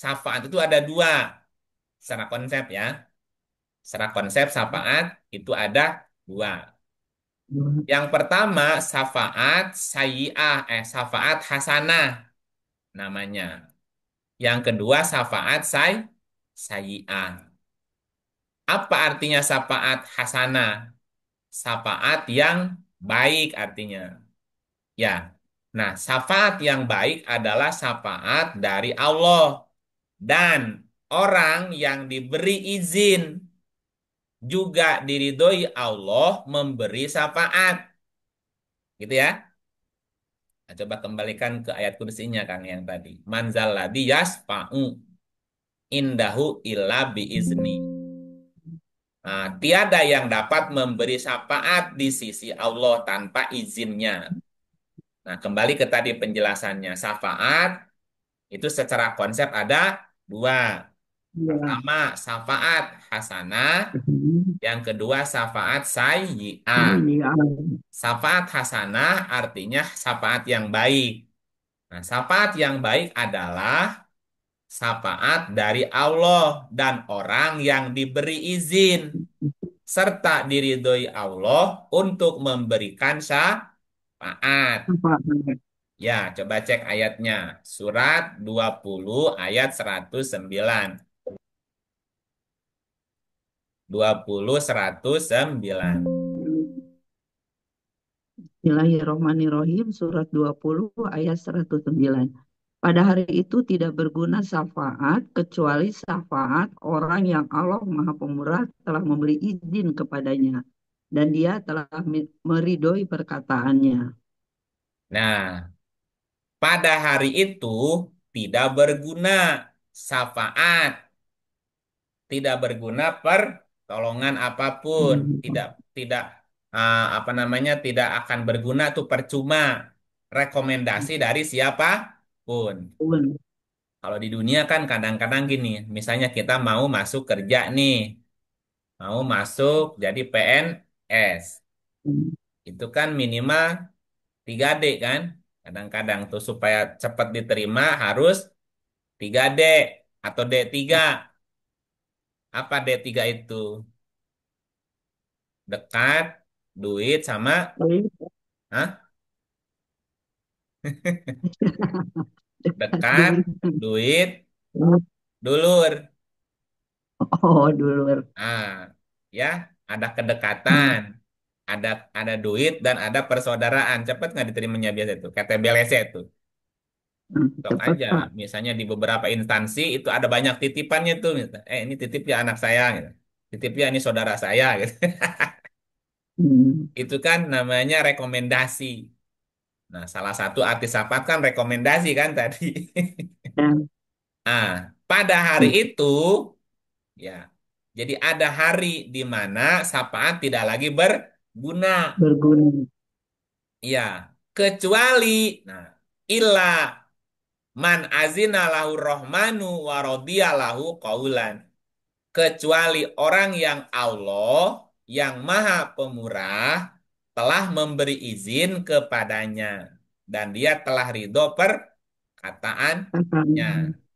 syafaat itu ada dua. Secara konsep ya. Secara konsep syafaat itu ada dua. Yang pertama syafaat sayyi'ah, syafaat hasanah namanya. Yang kedua syafaat sayyi'ah. Apa artinya syafaat hasanah? Syafaat yang baik artinya. Ya. Nah, syafaat yang baik adalah syafaat dari Allah dan orang yang diberi izin juga diridhoi Allah memberi syafaat. Gitu ya. Nah, coba kembalikan ke ayat kursinya Kang yang tadi. Manzal ladzi yasfa'u indahu illa biizni. Nah, tiada yang dapat memberi syafaat di sisi Allah tanpa izinnya. Nah, kembali ke tadi penjelasannya. Syafaat itu secara konsep ada dua. Ya. Pertama, syafaat hasanah. Yang kedua, syafaat sayyi'ah. Iya. Syafaat hasanah artinya syafaat yang baik. Nah, syafaat yang baik adalah syafaat dari Allah dan orang yang diberi izin serta diridhoi Allah untuk memberikan syafaat. Syafaat. Ya, coba cek ayatnya. Surat 20 ayat 109. 20 109. Bismillahirrahmanirrahim, surat 20 ayat 109. Pada hari itu tidak berguna syafaat kecuali syafaat orang yang Allah Maha Pemurah telah memberi izin kepadanya dan dia telah meridhoi perkataannya. Nah, pada hari itu tidak berguna syafaat, tidak berguna pertolongan apapun, tidak tidak apa namanya tidak akan berguna tuh percuma rekomendasi dari siapapun. Pun. Kalau di dunia kan kadang-kadang gini, misalnya kita mau masuk kerja nih, mau masuk jadi PNS, itu kan minimal 3D kan? Kadang-kadang tuh supaya cepat diterima harus 3D atau D3. Apa D3 itu? Dekat, duit, sama Baik. Hah? Dekat Dekat, dengan. duit, dulur. Oh, dulur. Ah, ya, ada kedekatan, Hmm, ada duit dan ada persaudaraan. Cepat nggak diterimanya biasa itu? KTBLC itu. Sok cepet, aja. Pak. Misalnya di beberapa instansi itu ada banyak titipannya tuh. Ini titip ya anak saya, gitu. Titip ya ini saudara saya, gitu. Hmm, Itu kan namanya rekomendasi. Nah, salah satu arti syafaat kan rekomendasi kan tadi. dan Ah, pada hari hmm, itu, ya, jadi ada hari di mana syafaat tidak lagi berguna. berguna. Ya, kecuali, nah, illa man azina lahu rahmanu wa radiya lahu qaulan. Kecuali orang yang Allah yang Maha Pemurah telah memberi izin kepadanya dan dia telah ridho perkataannya. Kakaknya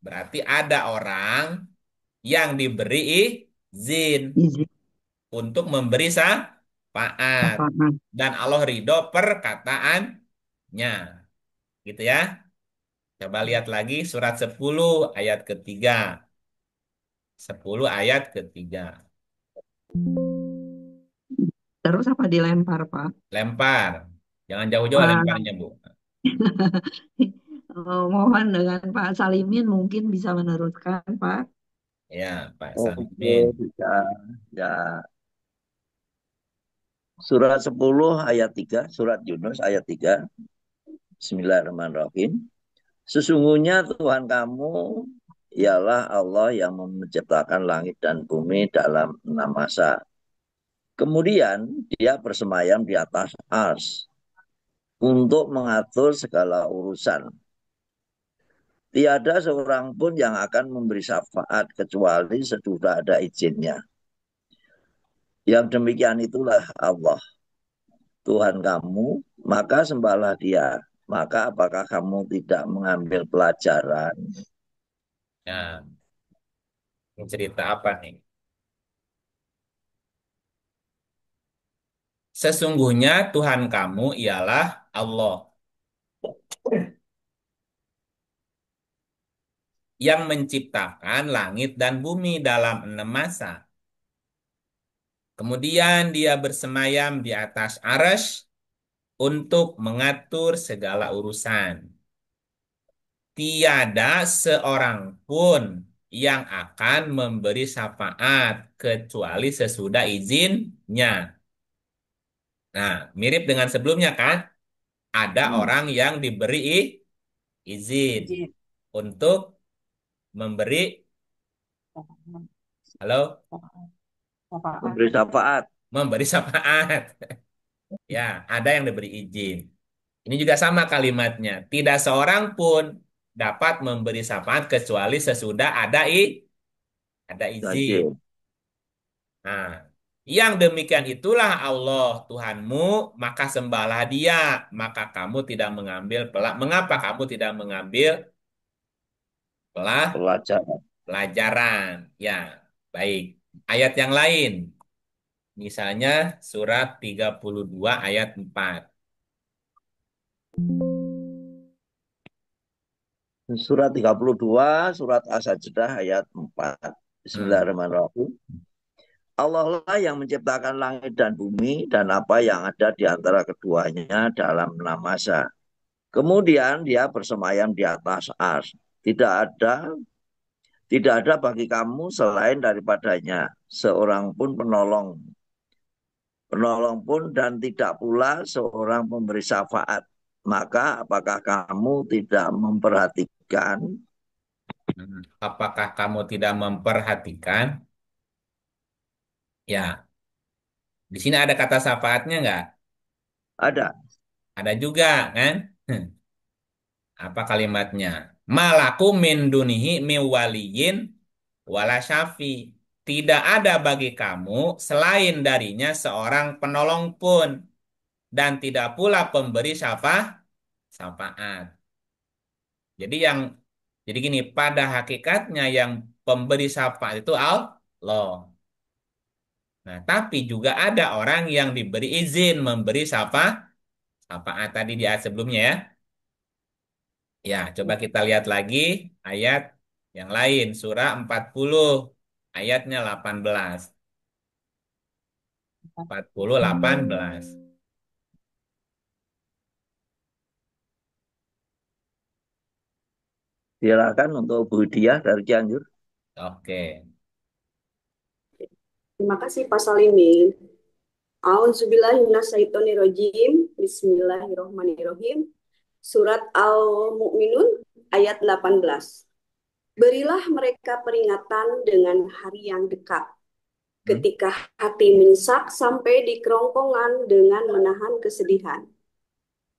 Berarti ada orang yang diberi izin izin untuk memberi syafaat apaan? dan Allah ridho perkataannya. Gitu ya. Coba lihat lagi surat 10 ayat ketiga. 10 ayat ketiga. Terus apa dilempar, Pak? Lempar. Jangan jauh-jauh Wah, lemparnya, Bu. mohon dengan Pak Salimin mungkin bisa meneruskan, Pak. Ya, Pak Oke, Samimin. bisa. Ya, surat 10 ayat 3, surat Yunus ayat 3. Bismillahirrahmanirrahim. Sesungguhnya Tuhan kamu ialah Allah yang menciptakan langit dan bumi dalam 6 masa. Kemudian dia bersemayam di atas ars untuk mengatur segala urusan. Tiada seorang pun yang akan memberi syafaat kecuali sesudah ada izinnya. Yang demikian itulah Allah, Tuhan kamu, maka sembahlah dia. Maka apakah kamu tidak mengambil pelajaran? Ya, ini cerita apa nih? Sesungguhnya Tuhan kamu ialah Allah yang menciptakan langit dan bumi dalam 6 masa. Kemudian dia bersemayam di atas arasy untuk mengatur segala urusan. Tiada seorang pun yang akan memberi syafaat kecuali sesudah izinnya. Nah, mirip dengan sebelumnya kan? Ada Hmm. orang yang diberi izin untuk memberi, halo, Memberi syafaat. memberi syafaat. Ya, ada yang diberi izin. Ini juga sama kalimatnya. Tidak seorang pun dapat memberi syafaat kecuali sesudah ada izin. Wajib. Nah, yang demikian itulah Allah Tuhanmu, maka sembahlah Dia, maka kamu tidak mengambil mengapa kamu tidak mengambil Pelajaran. pelajaran? Ya, baik. Ayat yang lain, misalnya surat 32 ayat 4. Surat 32, surat As-Sajdah ayat 4. Hmm. Bismillahirrahmanirrahim. Allah lah yang menciptakan langit dan bumi dan apa yang ada di antara keduanya dalam 6 masa. Kemudian dia bersemayam di atas ars. Tidak ada tidak ada bagi kamu selain daripadanya seorang pun penolong pun dan tidak pula seorang pemberi syafaat. Maka apakah kamu tidak memperhatikan? Apakah kamu tidak memperhatikan? Ya, di sini ada kata syafaatnya nggak? Ada. Ada juga kan? Apa kalimatnya? Malaku min dunihi mi waliyin wala syafi. Tidak ada bagi kamu selain darinya seorang penolong pun dan tidak pula pemberi syafaat. Jadi jadi gini, pada hakikatnya yang pemberi syafaat itu Allah. Nah, tapi juga ada orang yang diberi izin memberi syafaat. Apaan tadi di ayat sebelumnya ya? Ya, coba kita lihat lagi ayat yang lain. Surah 40 ayatnya 18. 40, 18. Silakan untuk Bu Diah dari Cianjur. Oke. Terima kasih Pak Salimin. A'udzubillahiminasyaitonirrojim. Bismillahirrohmanirrohim. Surat Al-Mu'minun ayat 18. Berilah mereka peringatan dengan hari yang dekat, Hmm? ketika hati menyesak sampai di kerongkongan dengan menahan kesedihan.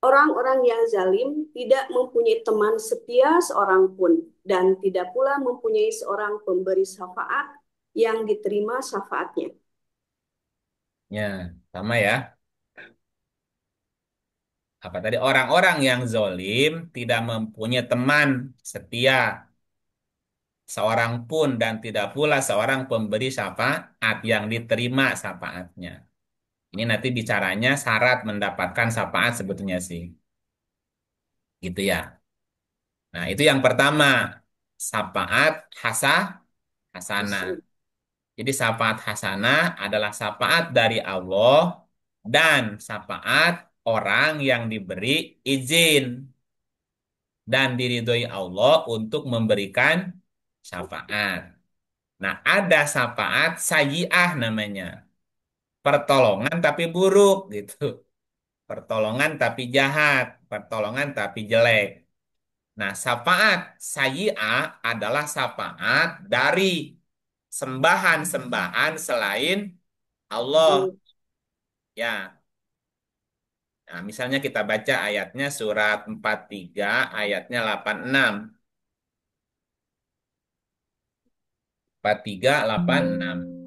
Orang-orang yang zalim tidak mempunyai teman setia seorang pun, dan tidak pula mempunyai seorang pemberi syafaat yang diterima syafaatnya. Ya, sama ya. Apa tadi? Orang-orang yang zolim tidak mempunyai teman setia seorang pun dan tidak pula seorang pemberi syafaat yang diterima syafaatnya. Ini nanti bicaranya syarat mendapatkan syafaat sebetulnya sih. Gitu ya. Nah, itu yang pertama. Syafaat hasanah. Jadi syafaat hasanah adalah syafaat dari Allah dan syafaat orang yang diberi izin dan diridhoi Allah untuk memberikan syafaat. Nah, ada syafaat sayyi'ah namanya. Pertolongan tapi buruk gitu. Pertolongan tapi jahat, pertolongan tapi jelek. Nah, syafaat sayyi'ah adalah syafaat dari sembahan-sembahan selain Allah. Ya, nah, misalnya kita baca ayatnya surat 43 ayatnya 86. 43, 86.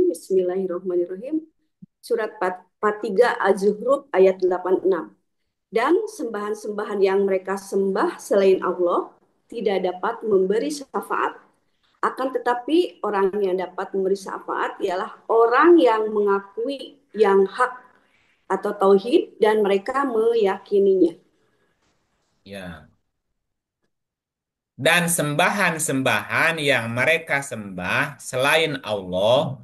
Bismillahirrahmanirrahim. Surat 43 Az-Zukhruf ayat 86. Dan sembahan-sembahan yang mereka sembah selain Allah tidak dapat memberi syafaat. Akan tetapi orang yang dapat memberi syafaat ialah orang yang mengakui yang hak atau tauhid dan mereka meyakininya. Ya. Dan sembahan-sembahan yang mereka sembah selain Allah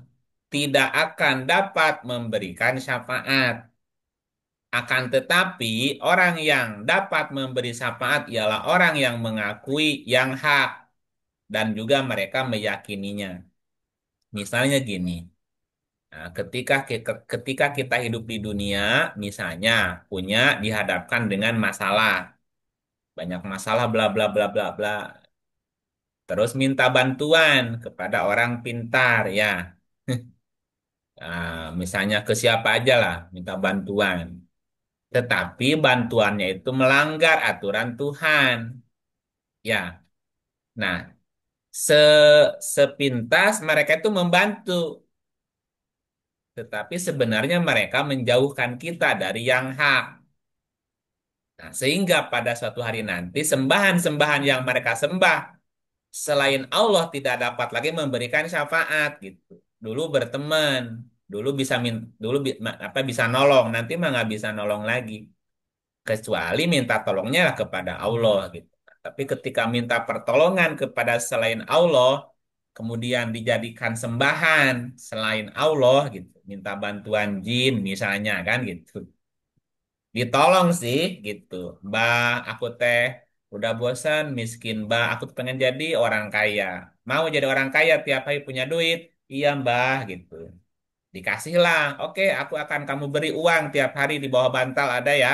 tidak akan dapat memberikan syafaat. Akan tetapi orang yang dapat memberi syafaat ialah orang yang mengakui yang hak dan juga mereka meyakininya. Misalnya gini, nah, ketika kita hidup di dunia, misalnya punya dihadapkan dengan masalah, banyak masalah bla bla bla bla bla. Terus minta bantuan kepada orang pintar ya. Nah, misalnya ke siapa aja lah minta bantuan. Tetapi bantuannya itu melanggar aturan Tuhan. Ya. Nah, se sepintas mereka itu membantu, tetapi sebenarnya mereka menjauhkan kita dari yang hak. Nah, sehingga pada suatu hari nanti sembahan-sembahan yang mereka sembah selain Allah tidak dapat lagi memberikan syafaat gitu. Dulu berteman, dulu bisa apa bisa nolong, nanti mah nggak bisa nolong lagi. Kecuali minta tolongnya lah kepada Allah gitu. Tapi ketika minta pertolongan kepada selain Allah, kemudian dijadikan sembahan selain Allah gitu, minta bantuan jin misalnya kan gitu. Ditolong sih gitu. Mbah, aku teh udah bosan miskin, Mbah. Aku tuh pengen jadi orang kaya. Mau jadi orang kaya tiap hari punya duit? Iya, Mbah gitu. Dikasihlah. Oke, aku akan kamu beri uang tiap hari di bawah bantal ada ya.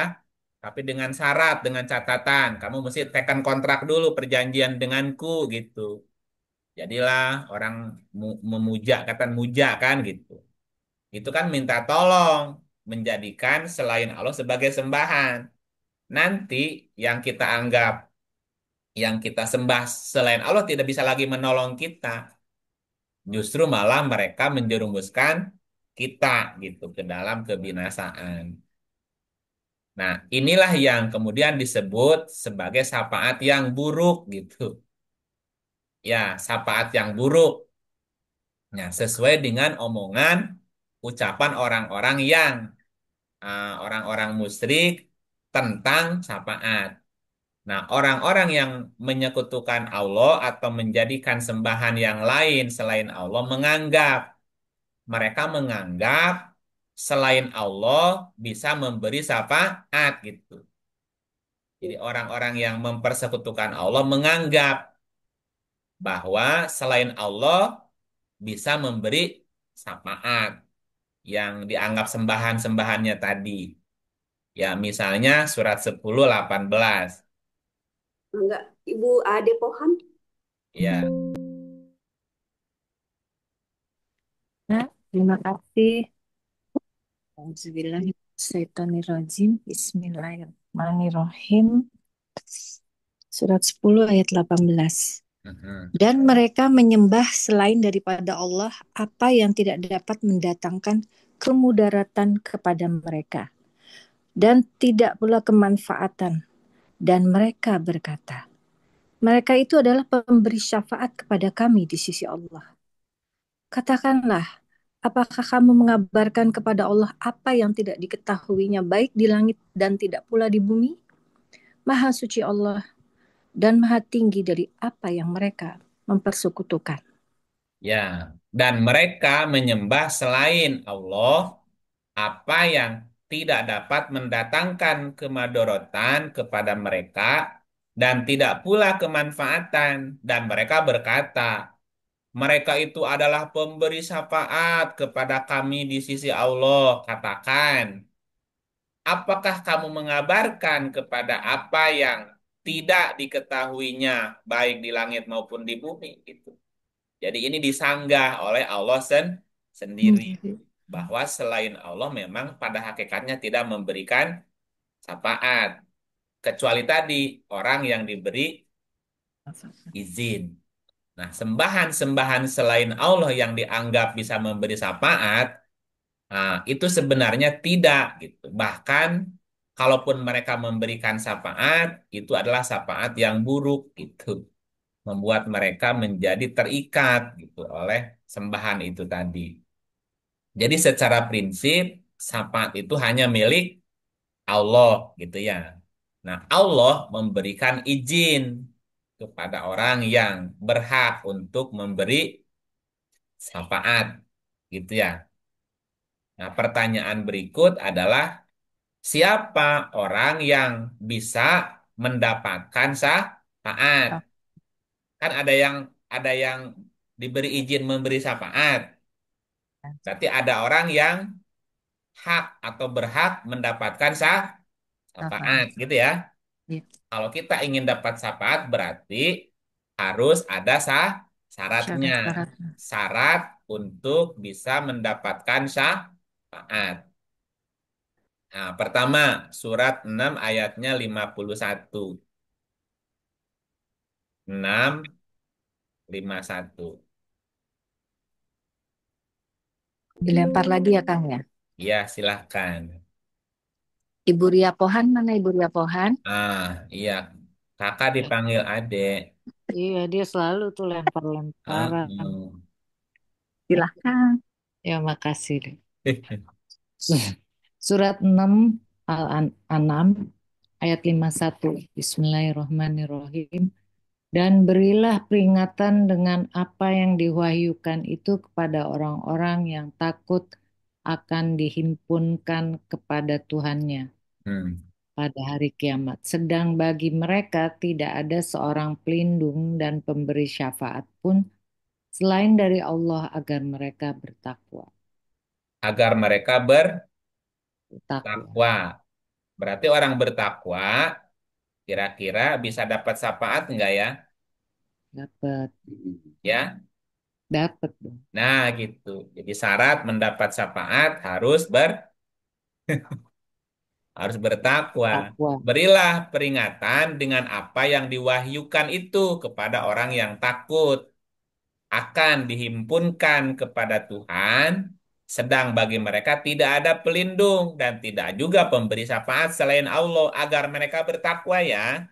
Tapi dengan syarat, dengan catatan, kamu mesti tekan kontrak dulu perjanjian denganku gitu. Jadilah orang memuja, kata muja kan gitu. Itu kan minta tolong, menjadikan selain Allah sebagai sembahan. Nanti yang kita anggap, yang kita sembah selain Allah tidak bisa lagi menolong kita. Justru malah mereka menjerumuskan kita gitu ke dalam kebinasaan. Nah, inilah yang kemudian disebut sebagai syafaat yang buruk gitu. Ya, syafaat yang buruk. Nah, sesuai dengan omongan ucapan orang-orang yang orang-orang musyrik tentang syafaat. Nah, orang-orang yang menyekutukan Allah atau menjadikan sembahan yang lain selain Allah mereka menganggap selain Allah bisa memberi syafaat gitu. Jadi orang-orang yang mempersekutukan Allah menganggap bahwa selain Allah bisa memberi syafaat yang dianggap sembahan-sembahannya tadi. Ya, misalnya surat 10:18. Enggak, Ibu Ade Pohan. Ya. Nah, terima kasih. Auzubillahiminasyaitonirrajim. Bismillahirrahmanirrahim. Surat 10 ayat 18. Mhm. Dan mereka menyembah selain daripada Allah apa yang tidak dapat mendatangkan kemudaratan kepada mereka dan tidak pula kemanfaatan. Dan mereka berkata, mereka itu adalah pemberi syafaat kepada kami di sisi Allah. Katakanlah, apakah kamu mengabarkan kepada Allah apa yang tidak diketahuinya baik di langit dan tidak pula di bumi? Maha suci Allah dan maha tinggi dari apa yang mereka mempersekutukan. Ya, dan mereka menyembah selain Allah apa yang tidak dapat mendatangkan kemadorotan kepada mereka dan tidak pula kemanfaatan. Dan mereka berkata, mereka itu adalah pemberi syafaat kepada kami di sisi Allah. Katakan, apakah kamu mengabarkan kepada apa yang tidak diketahuinya baik di langit maupun di bumi? Gitu. Jadi ini disanggah oleh Allah sendiri bahwa selain Allah memang pada hakikatnya tidak memberikan syafaat kecuali tadi orang yang diberi izin. Nah, sembahan-sembahan selain Allah yang dianggap bisa memberi syafaat, nah, itu sebenarnya tidak gitu. Bahkan kalaupun mereka memberikan syafaat, itu adalah syafaat yang buruk gitu. Membuat mereka menjadi terikat gitu oleh sembahan itu tadi. Jadi secara prinsip syafaat itu hanya milik Allah gitu ya. Nah, Allah memberikan izin kepada orang yang berhak untuk memberi syafaat gitu ya. Nah, pertanyaan berikut adalah siapa orang yang bisa mendapatkan syafaat? Kan ada yang diberi izin memberi syafaat. Berarti ada orang yang hak atau berhak mendapatkan syafaat gitu ya. Kalau kita ingin dapat syafaat berarti harus ada syaratnya. Syarat-syarat. Syarat untuk bisa mendapatkan syafaat. Nah, pertama, surat 6 ayatnya 51. 6:51. Dilempar lagi ya Kang ya. Ya, silahkan. Ibu Ria Pohan, mana Ibu Ria Pohan? Iya. Kakak dipanggil adek. Iya, dia selalu tuh lempar-lemparan. Hmm. Silahkan. Ya, makasih deh. Surat 6 Al-An'am ayat 51. Bismillahirrahmanirrahim. Dan berilah peringatan dengan apa yang diwahyukan itu kepada orang-orang yang takut akan dihimpunkan kepada Tuhannya Hmm. pada hari kiamat. Sedang bagi mereka tidak ada seorang pelindung dan pemberi syafaat pun selain dari Allah agar mereka bertakwa. Agar mereka Bertakwa. bertakwa. Berarti orang bertakwa kira-kira bisa dapat syafaat enggak ya? Dapat, Ya. dapat dong. Nah, gitu. Jadi syarat mendapat syafaat harus bertakwa. Takwa. Berilah peringatan dengan apa yang diwahyukan itu kepada orang yang takut akan dihimpunkan kepada Tuhan, sedang bagi mereka tidak ada pelindung dan tidak juga pemberi syafaat selain Allah agar mereka bertakwa ya.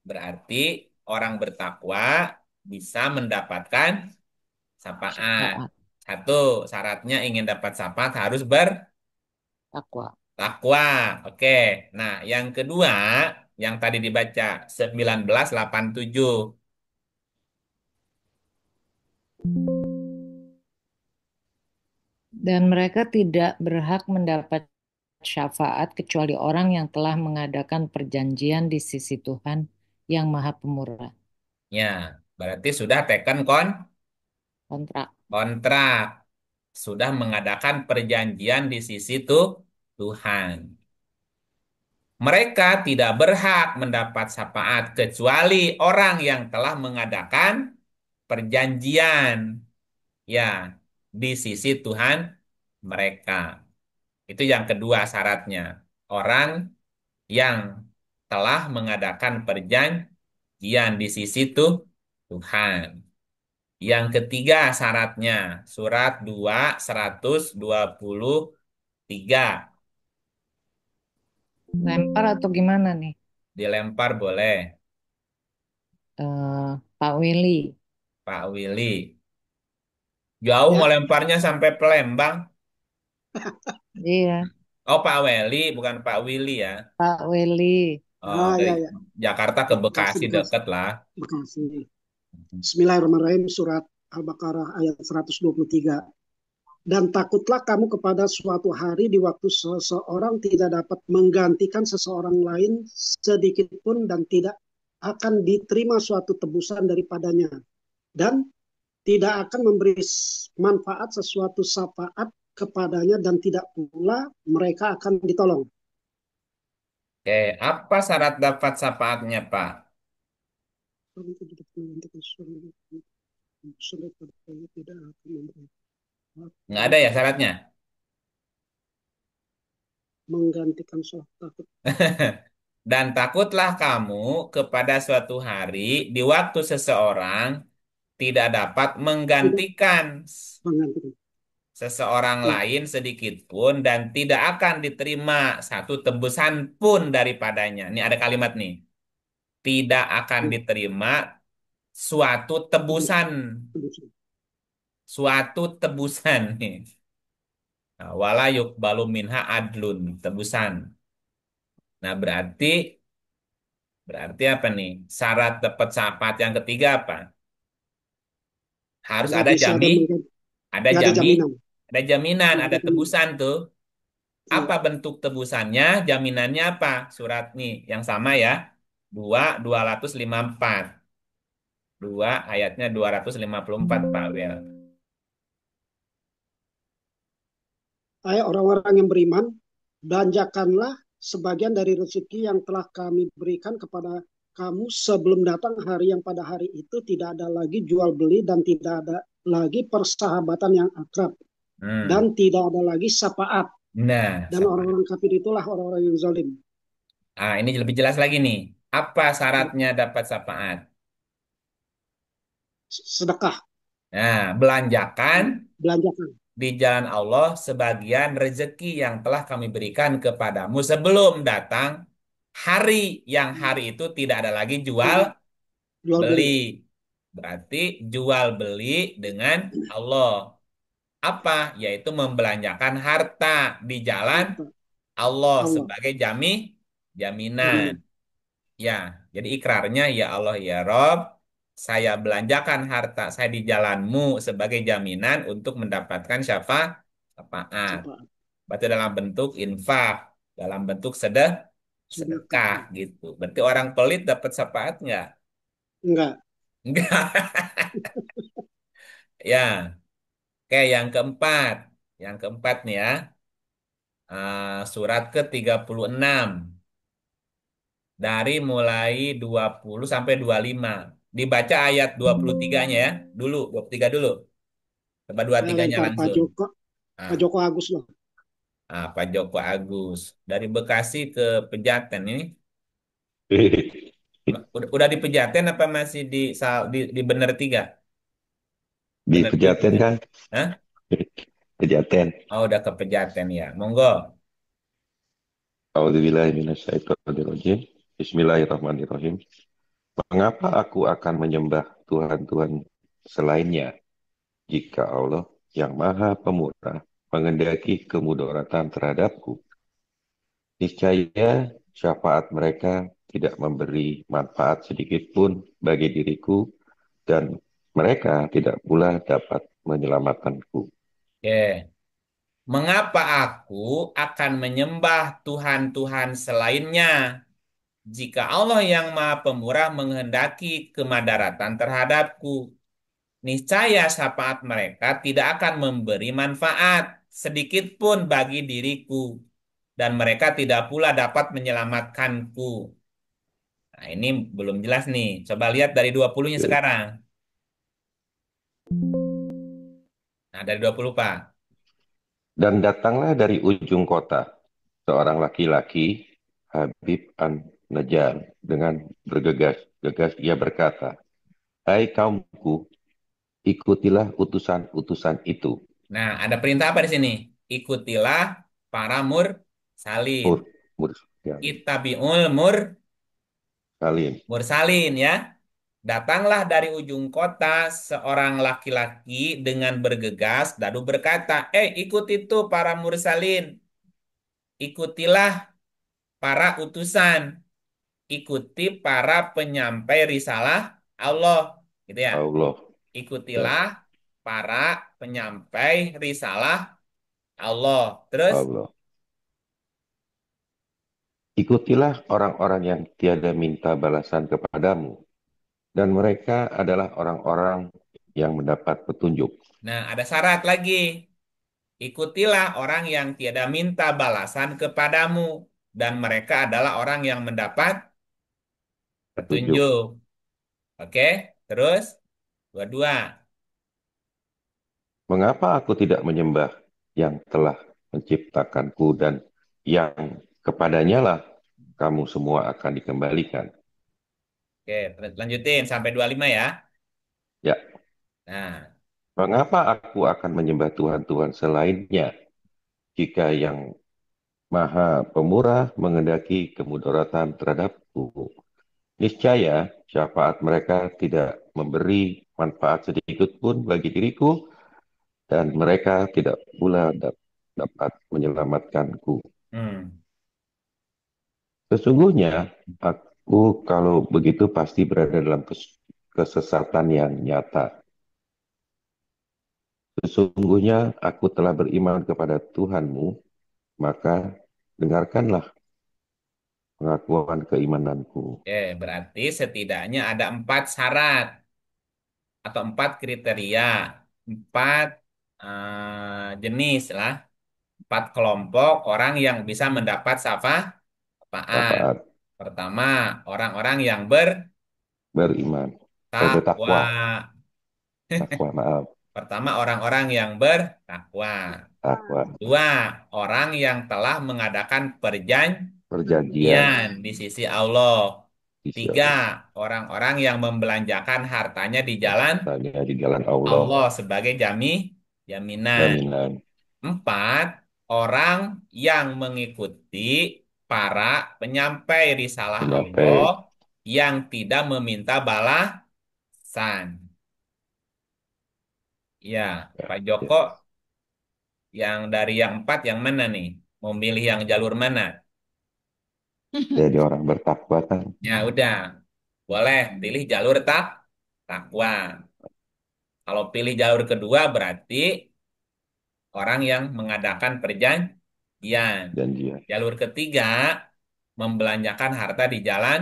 Berarti orang bertakwa bisa mendapatkan syafaat. Syafaat. Satu, syaratnya ingin dapat syafaat harus takwa. Takwa. Oke. Nah, yang kedua, yang tadi dibaca 1987. Dan mereka tidak berhak mendapat syafaat kecuali orang yang telah mengadakan perjanjian di sisi Tuhan yang Maha Pemurah. Ya, berarti sudah taken Kontrak. kontrak. Sudah mengadakan perjanjian di sisi tuh Tuhan. Mereka tidak berhak mendapat syafaat kecuali orang yang telah mengadakan perjanjian ya di sisi Tuhan mereka. Itu yang kedua syaratnya. Orang yang telah mengadakan perjanjian di sisi Tuhan. Yang ketiga syaratnya, surat 2 123. Lempar atau gimana nih? Dilempar boleh, Pak Willy. Pak Willy. Jauh mau Ya, lemparnya sampai Palembang. Iya, Oh, Pak Willy, bukan Pak Willy ya. Pak Willy. Oh, dari ya, ya. Jakarta ke Bekasi, Bekasi Bekasi, deket lah. Bekasi. Bismillahirrahmanirrahim, surat Al-Baqarah ayat 123. Dan takutlah kamu kepada suatu hari di waktu seseorang tidak dapat menggantikan seseorang lain sedikit pun dan tidak akan diterima suatu tebusan daripadanya. Dan tidak akan memberi manfaat sesuatu syafaat kepadanya dan tidak pula mereka akan ditolong. Oke, apa syarat dapat syafaatnya, Pak? Nggak ada ya syaratnya? Menggantikan sholat. Dan takutlah kamu kepada suatu hari di waktu seseorang tidak dapat Tidak menggantikan menggantikan. seseorang Ya, lain sedikit pun dan tidak akan diterima satu tebusan pun daripadanya. Ini ada kalimat nih. Tidak akan ya, diterima suatu tebusan, tebus. suatu tebusan nih. Nah, wala yuqbalu minha adlun, tebusan. Nah, berarti apa nih? Syarat dapat syafaat yang ketiga apa? Harus Nggak ada bisa ada ada nggak ada jami, jaminan. ada jaminan, Nggak ada ada jaminan. tebusan tuh. Ya, Apa bentuk tebusannya? Jaminannya apa? Surat nih yang sama ya. 2 254. 2 ayatnya 254 Pak Wel. hai orang-orang yang beriman, belanjakanlah sebagian dari rezeki yang telah kami berikan kepada kamu sebelum datang hari yang pada hari itu tidak ada lagi jual beli dan tidak ada lagi persahabatan yang akrab dan Hmm. tidak ada lagi syafaat Nah, dan orang-orang kafir itulah orang-orang yang zalim. ini lebih jelas lagi nih. Apa syaratnya dapat syafaat? Sedekah, Nah, belanjakan belanjakan. di jalan Allah sebagian rezeki yang telah kami berikan kepadamu sebelum datang hari yang hari itu tidak ada lagi jual Tidak jual beli. beli. Berarti jual beli dengan Allah. Apa? Yaitu membelanjakan harta di jalan Harta Allah Allah, sebagai jaminan. jaminan. Ya, jadi ikrarnya ya Allah ya Rob, saya belanjakan harta saya di jalanmu sebagai jaminan untuk mendapatkan syafaat. Syafaat. Berarti dalam bentuk infak, dalam bentuk Sedekah. sedekah gitu. Berarti orang pelit dapat syafaat nggak? Enggak. Enggak. Ya, oke yang keempat. Yang keempat nih ya, surat ke-36. Dari mulai 20 sampai 25. Dibaca ayat 23-nya ya. Dulu, 23 dulu. Coba Saya 23-nya lempar langsung. Pak Nah, Joko Agus lah. Pak Joko Agus. Dari Bekasi ke Pejaten ini. Udah di Pejaten apa masih di Bener 3? Di Bener 3 Pejaten ya? kan? Hah? Pejaten. Oh, udah ke Pejaten ya. Monggo. A'udzubillahiminasyaitonirrajim. Bismillahirrahmanirrahim. Mengapa aku akan menyembah Tuhan-Tuhan selainnya jika Allah yang Maha Pemurah mengendaki kemudaratan terhadapku? Niscaya syafaat mereka tidak memberi manfaat sedikit pun bagi diriku dan mereka tidak pula dapat menyelamatkanku. Oke. Mengapa aku akan menyembah Tuhan-Tuhan selainnya jika Allah yang Maha Pemurah menghendaki kemadaratan terhadapku? Niscaya syafaat mereka tidak akan memberi manfaat sedikit pun bagi diriku, dan mereka tidak pula dapat menyelamatkanku. Nah, ini belum jelas nih. Coba lihat dari 20-nya Oke. sekarang. Nah, dari 20, Pak. Dan datanglah dari ujung kota seorang laki-laki, Habib an-Najjar, dengan bergegas-gegas ia berkata, "Hai kaumku, ikutilah utusan-utusan itu." Nah, ada perintah apa di sini? Ikutilah para mursalin. Mur, mur, ya, Ittabi'ul salin. mursalin ya. Datanglah dari ujung kota seorang laki-laki dengan bergegas lalu berkata, ikut itu para mursalin. Ikutilah para utusan. Ikuti para penyampai risalah Allah. Gitu ya. Allah, ya, Ikutilah para penyampai risalah Allah. Terus, Allah. Ikutilah orang-orang yang tiada minta balasan kepadamu, dan mereka adalah orang-orang yang mendapat petunjuk. nah ada syarat lagi. Ikutilah orang yang tiada minta balasan kepadamu, dan mereka adalah orang yang mendapat Petunjuk. petunjuk. Oke, terus dua-dua. Mengapa aku tidak menyembah yang telah menciptakanku dan yang kepadanya lah kamu semua akan dikembalikan? Oke, lanjutin sampai 25 ya. Ya, Nah, mengapa aku akan menyembah Tuhan-Tuhan selainnya jika yang Maha Pemurah mengendaki kemudaratan terhadapku? Niscaya syafaat mereka tidak memberi manfaat sedikit pun bagi diriku dan mereka tidak pula dapat menyelamatkanku. hmm, Sesungguhnya aku kalau begitu pasti berada dalam kesesatan yang nyata. Sesungguhnya aku telah beriman kepada Tuhanmu, maka dengarkanlah pengakuan keimananku. oke, berarti setidaknya ada 4 syarat atau 4 kriteria, 4 jenis lah, 4 kelompok orang yang bisa mendapat syafaat. Syafaat, Pertama, orang-orang yang beriman, bertakwa. bertakwa, takwa, maaf, Pertama, orang-orang yang bertakwa. takwa, Dua, orang yang telah mengadakan perjanjian, perjanjian di sisi Allah. sisi Tiga, Allah, orang-orang yang membelanjakan hartanya di jalan hartanya di jalan Allah, Allah sebagai jaminan. jaminan, Empat, orang yang mengikuti para penyampai risalah Allah penyampai, yang tidak meminta balasan. Ya, ya, Pak ya. Joko, yang dari yang 4 yang mana nih? Mau milih yang jalur mana? Jadi orang bertakwa kan, Ya udah, boleh pilih jalur takwa. Kalau pilih jalur kedua berarti orang yang mengadakan perjanjian. janjian Jalur ketiga, membelanjakan harta di jalan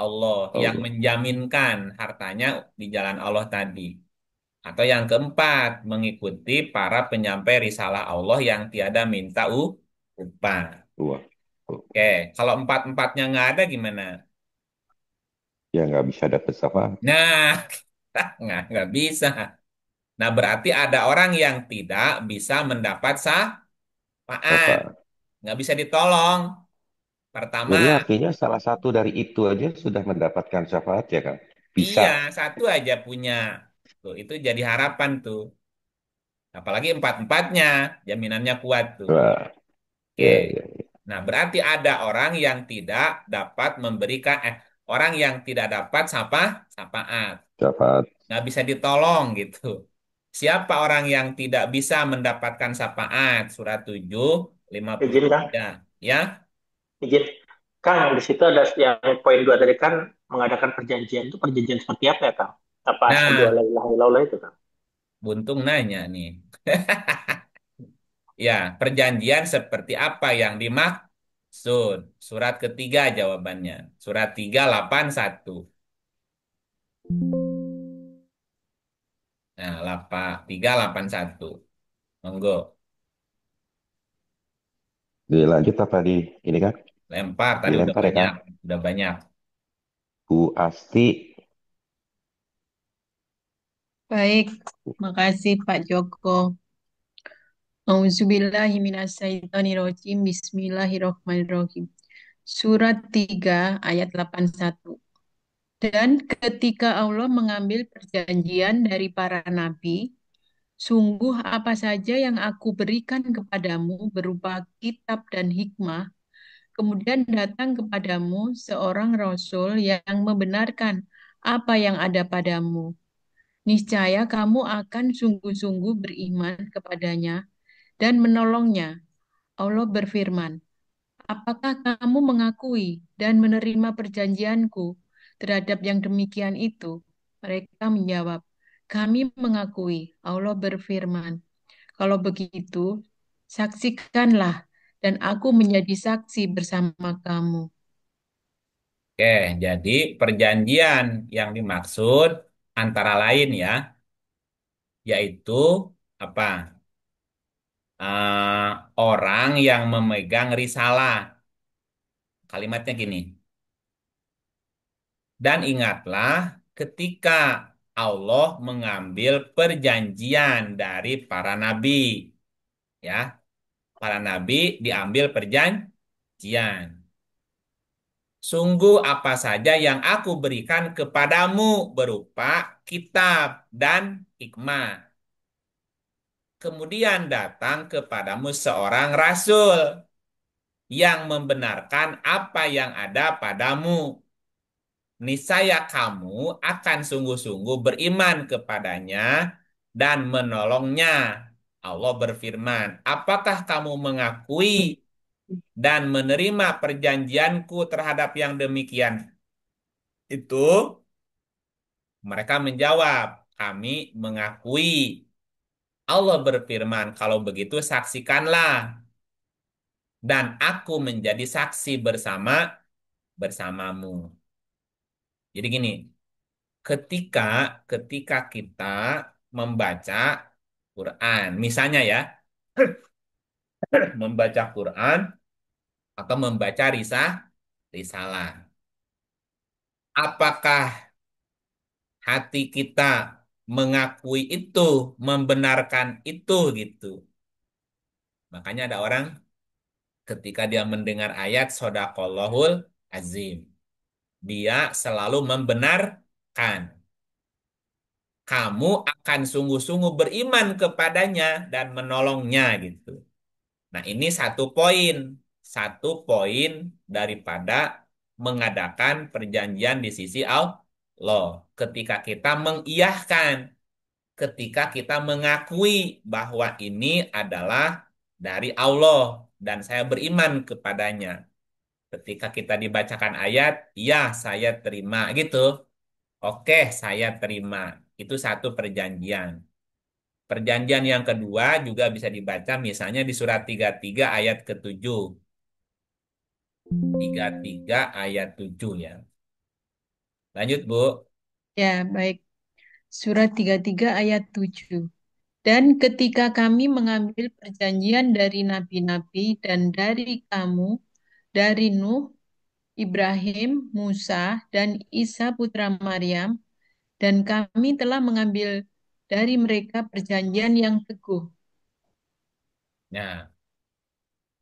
Allah, yang Allah, menjaminkan hartanya di jalan Allah tadi. Atau yang keempat, mengikuti para penyampai risalah Allah yang tiada minta upah. wah, oh, Oke, kalau empat-empatnya nggak ada gimana? ya nggak bisa dapat syafaat, Nah, nggak bisa. Nah, berarti ada orang yang tidak bisa mendapat syafaat, syafaat. nggak bisa ditolong. Pertama, Jadi artinya salah satu dari itu aja sudah mendapatkan syafaat ya kan? Bisa. iya, satu aja punya. Tuh, itu jadi harapan tuh. Apalagi empat-empatnya, jaminannya kuat tuh. Wah, Oke. ya, ya, Nah, berarti ada orang yang tidak dapat memberikan, orang yang tidak dapat syafaat. syafaat. Nggak bisa ditolong gitu. Siapa orang yang tidak bisa mendapatkan syafaat? Surat 7, Izin Kang, 53. Ya, Izin, Kang, di situ ada yang poin 2 tadi kan mengadakan perjanjian itu perjanjian seperti apa ya, Kang? Apa asyhadu Nah, alla ilaha illallah itu, Kang? Buntung nanya nih. Ya, perjanjian seperti apa yang dimaksud? Surat ketiga jawabannya. Surat 381. Nah, 381. Monggo, Dilanjut apa di ini kan? lempar. Tadi udah Dilempar ya banyak. kan? Udah banyak. Bu Asti, Baik, makasih Pak Joko. Auzubillahiminasyaitonirrojim. Bismillahirrohmanirrohim. Surat 3 ayat 81. Dan ketika Allah mengambil perjanjian dari para nabi, sungguh apa saja yang aku berikan kepadamu berupa kitab dan hikmah, kemudian datang kepadamu seorang rasul yang membenarkan apa yang ada padamu. Niscaya kamu akan sungguh-sungguh beriman kepadanya dan menolongnya. Allah berfirman, apakah kamu mengakui dan menerima perjanjianku terhadap yang demikian itu? Mereka menjawab, kami mengakui. Allah berfirman, kalau begitu, saksikanlah dan aku menjadi saksi bersama kamu. Oke, jadi perjanjian yang dimaksud antara lain ya, yaitu apa? Orang yang memegang risalah. Kalimatnya gini. Dan ingatlah ketika Allah mengambil perjanjian dari para nabi, ya. Para nabi diambil perjanjian. Sungguh apa saja yang aku berikan kepadamu berupa kitab dan hikmah. Kemudian datang kepadamu seorang rasul yang membenarkan apa yang ada padamu. Niscaya kamu akan sungguh-sungguh beriman kepadanya dan menolongnya. Allah berfirman, apakah kamu mengakui dan menerima perjanjianku terhadap yang demikian itu? Mereka menjawab, kami mengakui. Allah berfirman, kalau begitu saksikanlah dan aku menjadi saksi bersamamu. Jadi gini, ketika ketika kita membaca Quran, misalnya ya, membaca Quran atau membaca risalah, apakah hati kita mengakui itu, membenarkan itu gitu. Makanya ada orang ketika dia mendengar ayat Sodaqallahul Azim, dia selalu membenarkan. Kamu akan sungguh-sungguh beriman kepadanya dan menolongnya gitu. Nah, ini satu poin daripada mengadakan perjanjian di sisi Allah. Ketika kita mengiyahkan, ketika kita mengakui bahwa ini adalah dari Allah dan saya beriman kepadanya. Ketika kita dibacakan ayat, ya saya terima gitu. Oke, saya terima. Itu satu perjanjian. Perjanjian yang kedua juga bisa dibaca misalnya di surat 33 ayat ke-7. 33 ayat 7 ya. Lanjut, Bu. Ya, baik. Surat 33 ayat 7. Dan ketika kami mengambil perjanjian dari nabi-nabi dan dari kamu, dari Nuh, Ibrahim, Musa, dan Isa putra Maryam, dan kami telah mengambil dari mereka perjanjian yang teguh. Nah,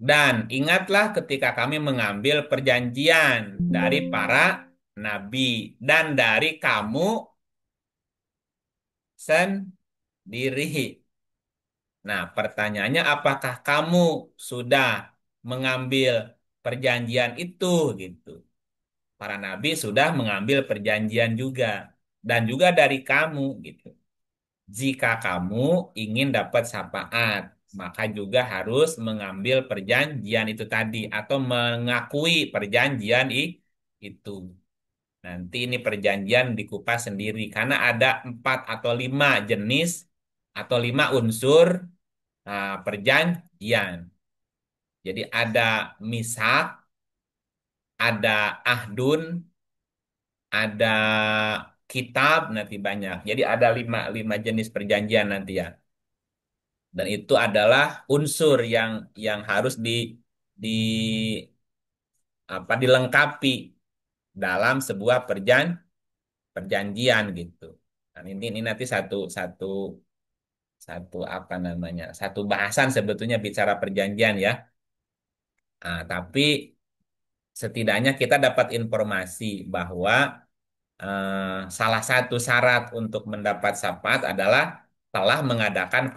dan ingatlah ketika kami mengambil perjanjian dari para nabi dan dari kamu sendiri. Nah, pertanyaannya apakah kamu sudah mengambil perjanjian itu gitu. Para nabi sudah mengambil perjanjian juga dan juga dari kamu gitu. Jika kamu ingin dapat syafaat, maka juga harus mengambil perjanjian itu tadi atau mengakui perjanjian itu. Nanti ini perjanjian dikupas sendiri karena ada 4 atau 5 jenis atau 5 unsur perjanjian. Jadi ada misak, ada ahdun, ada kitab nanti banyak. Jadi ada lima jenis perjanjian nanti ya. Dan itu adalah unsur yang harus di dilengkapi dalam sebuah perjanjian gitu. Dan ini nanti satu satu satu apa namanya? Satu bahasan sebetulnya bicara perjanjian ya. Tapi setidaknya kita dapat informasi bahwa salah satu syarat untuk mendapat syafaat adalah telah mengadakan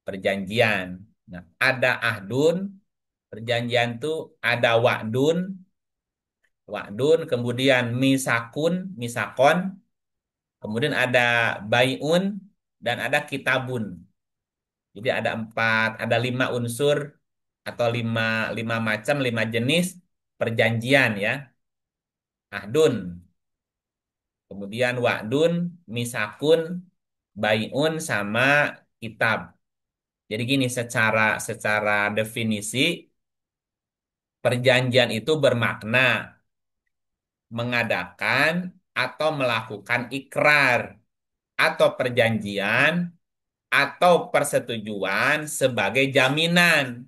perjanjian. Nah, ada ahdun, perjanjian itu ada wa'dun, kemudian misakon, kemudian ada bai'un, dan ada kitabun. Jadi ada 5 unsur atau lima macam, 5 jenis perjanjian ya. Ahdun, kemudian wa'dun, misakun, bai'un, sama kitab. Jadi gini, secara definisi perjanjian itu bermakna mengadakan atau melakukan ikrar atau perjanjian atau persetujuan sebagai jaminan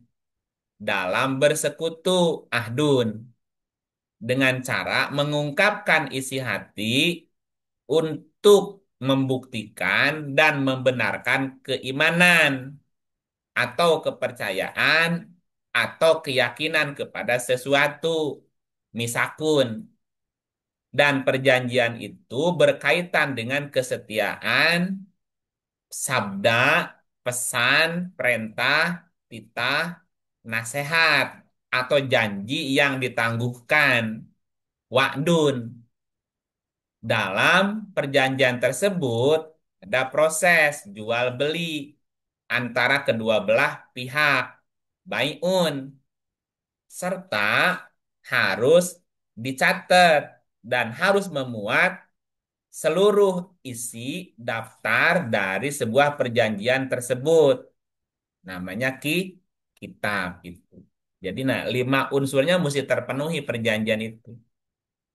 dalam bersekutu ahdun dengan cara mengungkapkan isi hati untuk membuktikan dan membenarkan keimanan atau kepercayaan atau keyakinan kepada sesuatu. Misakun. Dan perjanjian itu berkaitan dengan kesetiaan, sabda, pesan, perintah, titah, nasihat, atau janji yang ditangguhkan. Wa'dun. Dalam perjanjian tersebut ada proses jual beli antara kedua belah pihak. Bai'un. Serta harus dicatat dan harus memuat seluruh isi daftar dari sebuah perjanjian tersebut. Namanya kitab itu. Jadi 5 unsurnya mesti terpenuhi perjanjian itu.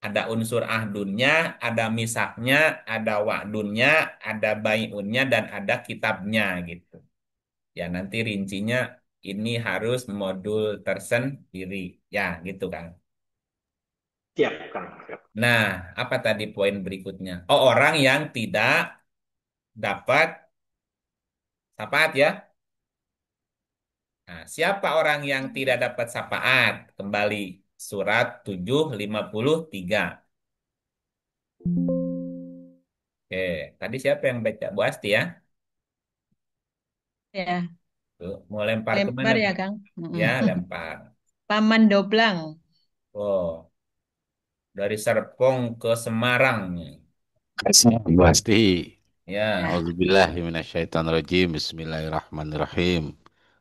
Ada unsur ahdunnya, ada misaknya, ada wa'dunnya, ada bai'unnya, dan ada kitabnya gitu. Ya nanti rincinya ini harus modul tersendiri. Ya gitu kan. Siap, Kang. Siap. Nah, apa tadi poin berikutnya? Oh, orang yang tidak dapat syafaat ya. Nah, siapa orang yang tidak dapat syafaat? Kembali surat 753. Oke, tadi siapa yang baca? Bu Asti ya? Ya, Tuh, mau lempar kemana? lempar ya, Bu? Kang. Ya, lempar. Paman Doblang. Oh, dari Serpong ke Semarang. Pasti. Ya. A'udzubillahi minasyaitonirrajim. Bismillahirrahmanirrahim.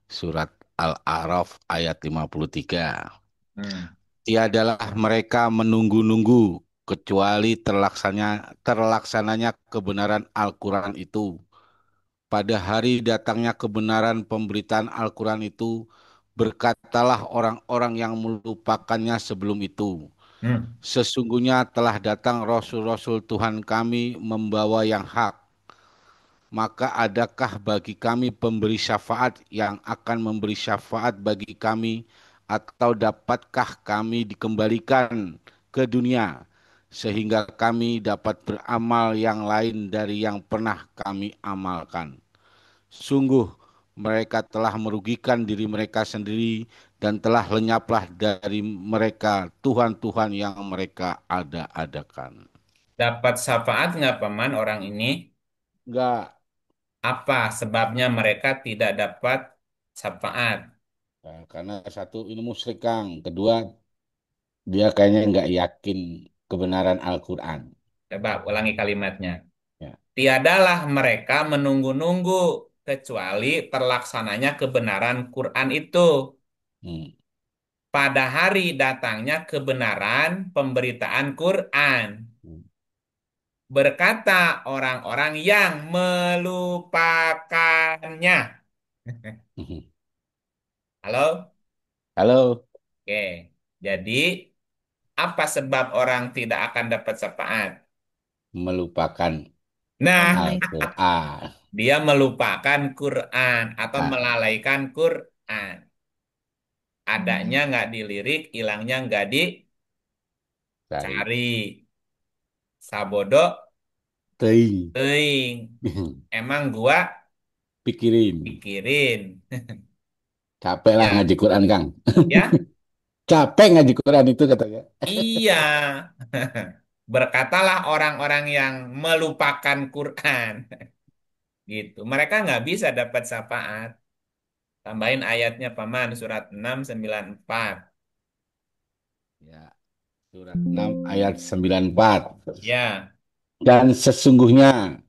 Surat Al-A'raf ayat 53. Hmm. Tiadalah mereka menunggu-nunggu kecuali terlaksananya kebenaran Al-Quran itu. Pada hari datangnya kebenaran pemberitaan Al-Quran itu, berkatalah orang-orang yang melupakannya sebelum itu. Hmm. Sesungguhnya telah datang Rasul-Rasul Tuhan kami membawa yang hak. Maka adakah bagi kami pemberi syafaat yang akan memberi syafaat bagi kami, atau dapatkah kami dikembalikan ke dunia sehingga kami dapat beramal yang lain dari yang pernah kami amalkan? Sungguh mereka telah merugikan diri mereka sendiri dan telah lenyaplah dari mereka Tuhan-Tuhan yang mereka ada-adakan. Dapat syafaat nggak paman orang ini? Enggak. Apa sebabnya mereka tidak dapat syafaat? Nah, karena satu ini musyrik Kang, kedua dia kayaknya nggak yakin kebenaran Al-Quran. Coba ulangi kalimatnya. Ya. Tiadalah mereka menunggu-nunggu kecuali terlaksananya kebenaran Quran itu. Hmm. Pada hari datangnya kebenaran pemberitaan Quran. Hmm. Berkata orang-orang yang melupakannya. Halo? Halo, Oke. Jadi, apa sebab orang tidak akan dapat syafaat? melupakan Nah, Melalaikan. Al-Quran. dia melupakan Quran atau Ah, melalaikan Quran. Adanya nggak dilirik, hilangnya nggak cari. dicari. Sabodo, Teuing. teuing. Emang gua Pikirin. pikirin. Capek lah Ya, ngaji Quran, Kang. ya, Capek ngaji Quran itu katanya. iya. Berkatalah orang-orang yang melupakan Quran. Gitu. Mereka nggak bisa dapat syafaat. Tambahin ayatnya Paman, surat 694. Ya, surat 6 ayat 94. Ya, Dan sesungguhnya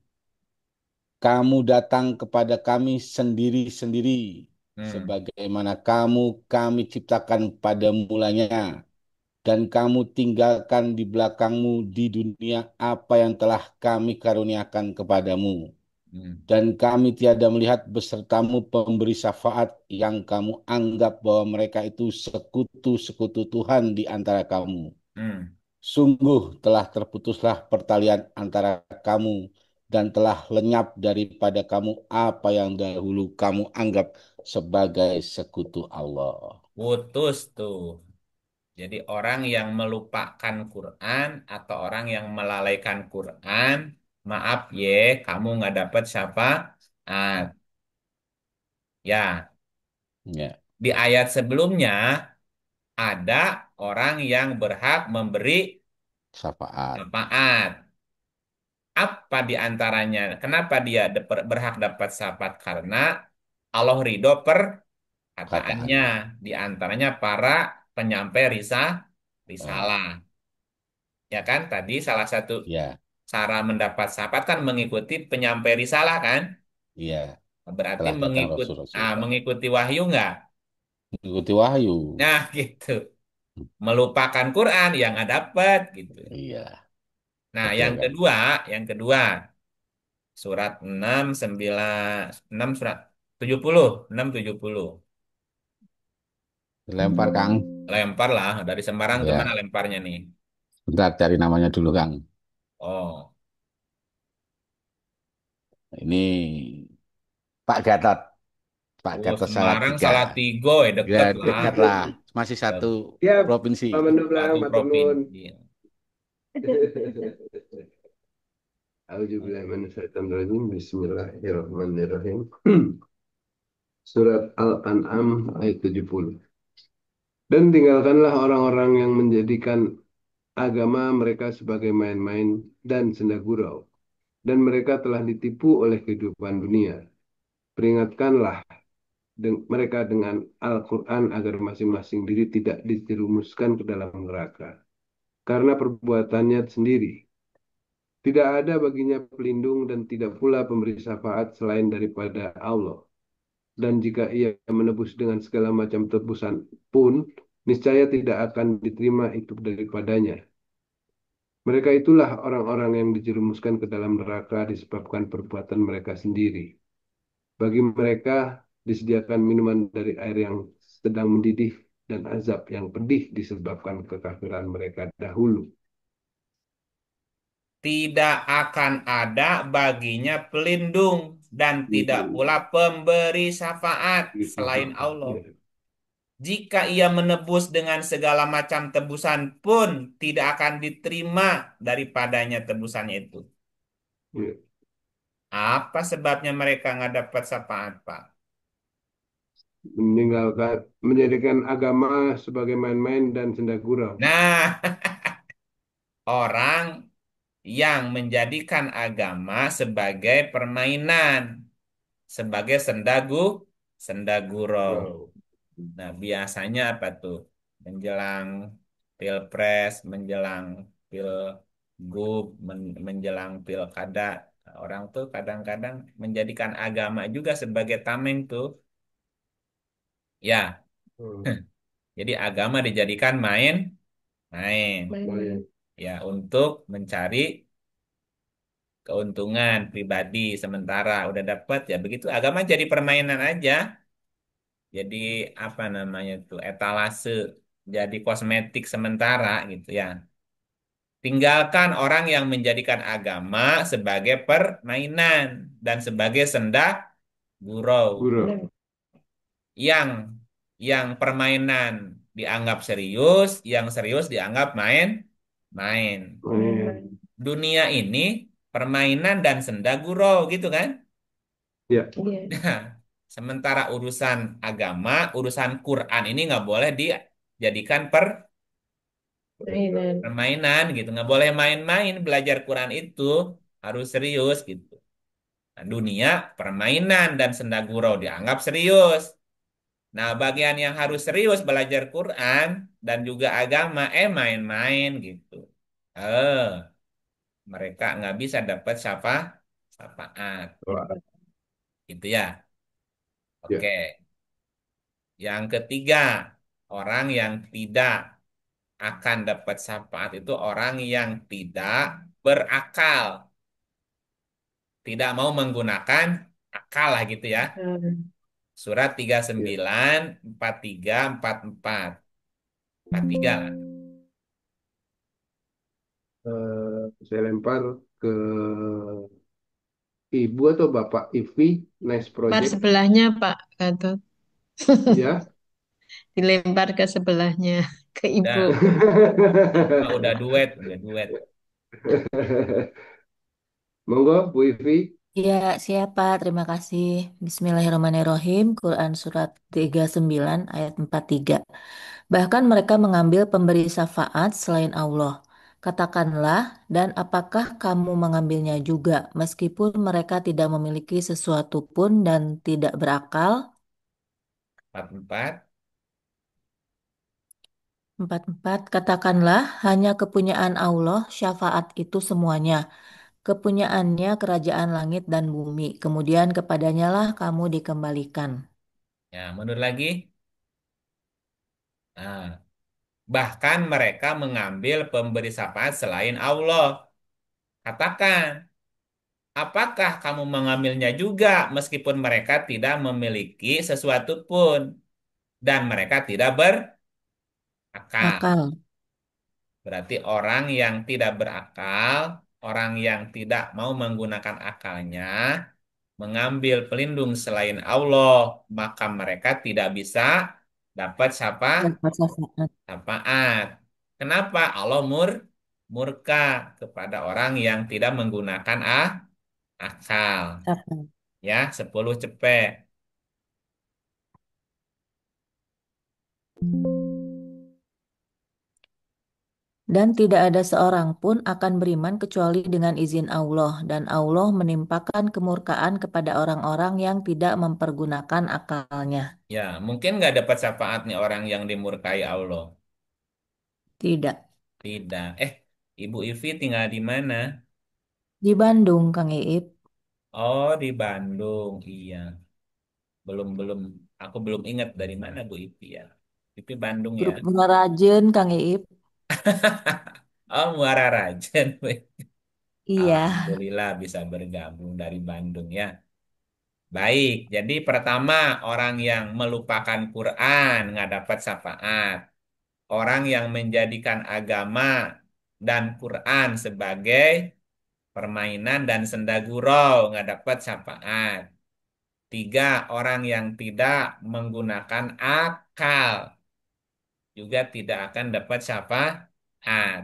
kamu datang kepada kami sendiri-sendiri, hmm, sebagaimana kami ciptakan pada mulanya, dan kamu tinggalkan di belakangmu di dunia apa yang telah kami karuniakan kepadamu. hmm, Dan kami tiada melihat besertamu pemberi syafaat yang kamu anggap bahwa mereka itu sekutu-sekutu Tuhan di antara kamu. hmm. Sungguh telah terputuslah pertalian antara kamu dan telah lenyap daripada kamu apa yang dahulu kamu anggap sebagai sekutu Allah. Putus tuh. Jadi orang yang melupakan Quran atau orang yang melalaikan Quran, maaf ye, kamu nggak dapat syafaat. Ya, Ya, di ayat sebelumnya ada orang yang berhak memberi syafaat syafaat. Apa di antaranya? Kenapa dia berhak dapat syafaat? Karena Allah ridho perkataannya. kataannya. Di antaranya para penyampai Eh, risalah. Ya kan? Tadi salah satu ya, cara mendapat syafaat kan mengikuti penyampai risalah kan? iya, Berarti telah datang Rasul-Rasul. mengikuti wahyu nggak? Mengikuti wahyu. Nah, gitu. Melupakan Quran yang nggak dapat gitu. Iya, Nah, betul kan. yang kedua, surat 6 9 6 surat 70 6 70. Lempar, Kang. Lempar lah dari Semarang kemana Ya, lemparnya nih? bentar cari namanya dulu, Kang. Oh, Ini Pak Gatot. Pak oh Gatot Semarang Salatiga. Salatiga ya Ya, deket lah. dekat lah. Masih satu Ya, provinsi. Pak Mendoblang, Satu matur nuwun. provinsi. A'udzubillahiminasyaitonirrajim. Bismillahirrahmanirrahim. Surat Al-An'am ayat 70. Dan tinggalkanlah orang-orang yang menjadikan agama mereka sebagai main-main dan senda gurau. Dan mereka telah ditipu oleh kehidupan dunia. Peringatkanlah mereka dengan Al-Quran agar masing-masing diri tidak dijerumuskan ke dalam neraka. Karena perbuatannya sendiri. Tidak ada baginya pelindung dan tidak pula pemberi syafaat selain daripada Allah. Dan jika ia menebus dengan segala macam tebusan pun, niscaya tidak akan diterima itu daripadanya. Mereka itulah orang-orang yang dijerumuskan ke dalam neraka disebabkan perbuatan mereka sendiri. Bagi mereka disediakan minuman dari air yang sedang mendidih dan azab yang pedih disebabkan kekafiran mereka dahulu. Tidak akan ada baginya pelindung dan tidak pula pemberi syafaat selain Allah. Ya, Jika ia menebus dengan segala macam tebusan pun tidak akan diterima daripadanya tebusannya itu. ya. Apa sebabnya mereka nggak dapat syafaat, Pak? Meninggalkan, menjadikan agama sebagai main-main dan senda gurau. Nah, orang yang menjadikan agama sebagai permainan, sebagai sendagurau. Wow. Nah, biasanya apa tuh? Menjelang pilpres, menjelang pilgub, menjelang pilkada, Orang tuh kadang-kadang menjadikan agama juga sebagai tameng tuh. Ya, Hmm. jadi agama dijadikan main. Main. Ya, untuk mencari keuntungan pribadi sementara udah dapat ya begitu agama jadi permainan aja. Jadi apa namanya tuh etalase, jadi kosmetik sementara gitu ya. Tinggalkan orang yang menjadikan agama sebagai permainan dan sebagai senda gurau. Guru. Yang yang permainan dianggap serius, yang serius dianggap main. Main. Dunia ini permainan dan senda gurau gitu kan? Ya. Nah, sementara urusan agama, urusan Quran ini nggak boleh dijadikan permainan gitu, nggak boleh main-main belajar Quran itu harus serius gitu. Nah, dunia permainan dan senda gurau dianggap serius. Nah, bagian yang harus serius belajar Quran dan juga agama, main-main gitu. Eh, mereka nggak bisa dapat syafaat, Wah. gitu ya. Ya. Oke. Yang ketiga, orang yang tidak akan dapat syafaat itu orang yang tidak berakal, tidak mau menggunakan akal lah gitu ya. Surat tiga puluh Ya. sembilan 43 44. 43 lah. Saya lempar ke Ibu atau Bapak Ivi, Nice Lempar Project. sebelahnya Pak Gatot. Ya. Dilempar ke sebelahnya, ke Ibu. Udah, udah duet, udah duet. Monggo, Bu Ivi. Ya, siapa? Terima kasih. Bismillahirrahmanirrahim. Quran Surat 39 ayat 43. Bahkan mereka mengambil pemberi syafaat selain Allah. Katakanlah, dan apakah kamu mengambilnya juga, meskipun mereka tidak memiliki sesuatu pun dan tidak berakal? 44. 44. Katakanlah, hanya kepunyaan Allah, syafaat itu semuanya. Kepunyaannya kerajaan langit dan bumi. Kemudian kepadanya lah kamu dikembalikan. Ya, mundur lagi. Nah, bahkan mereka mengambil pemberi syafaat selain Allah. Katakan, apakah kamu mengambilnya juga meskipun mereka tidak memiliki sesuatu pun dan mereka tidak berakal? Akal. Berarti orang yang tidak berakal, orang yang tidak mau menggunakan akalnya, mengambil pelindung selain Allah, maka mereka tidak bisa dapat Dapat syafaat. syafaat. Kenapa? Allah murka kepada orang yang tidak menggunakan akal. Akal. Ya, 10 cepet. Dan tidak ada seorang pun akan beriman kecuali dengan izin Allah, dan Allah menimpakan kemurkaan kepada orang-orang yang tidak mempergunakan akalnya. Ya, mungkin nggak dapat syafaat nih orang yang dimurkai Allah. Tidak. Tidak. Ibu Ivi tinggal di mana? Di Bandung, Kang Iip. Oh, di Bandung. Iya. Belum. Aku belum ingat dari mana Bu Ivi ya. Ivi Bandung ya. Grup Rajen, Kang Iip. Oh, Muara Rajen. Iya. Alhamdulillah bisa bergabung dari Bandung ya. Baik, jadi pertama orang yang melupakan Quran nggak dapat syafaat. Orang yang menjadikan agama dan Quran sebagai permainan dan senda gurau nggak dapat syafaat. Tiga, orang yang tidak menggunakan akal juga tidak akan dapat syafaat.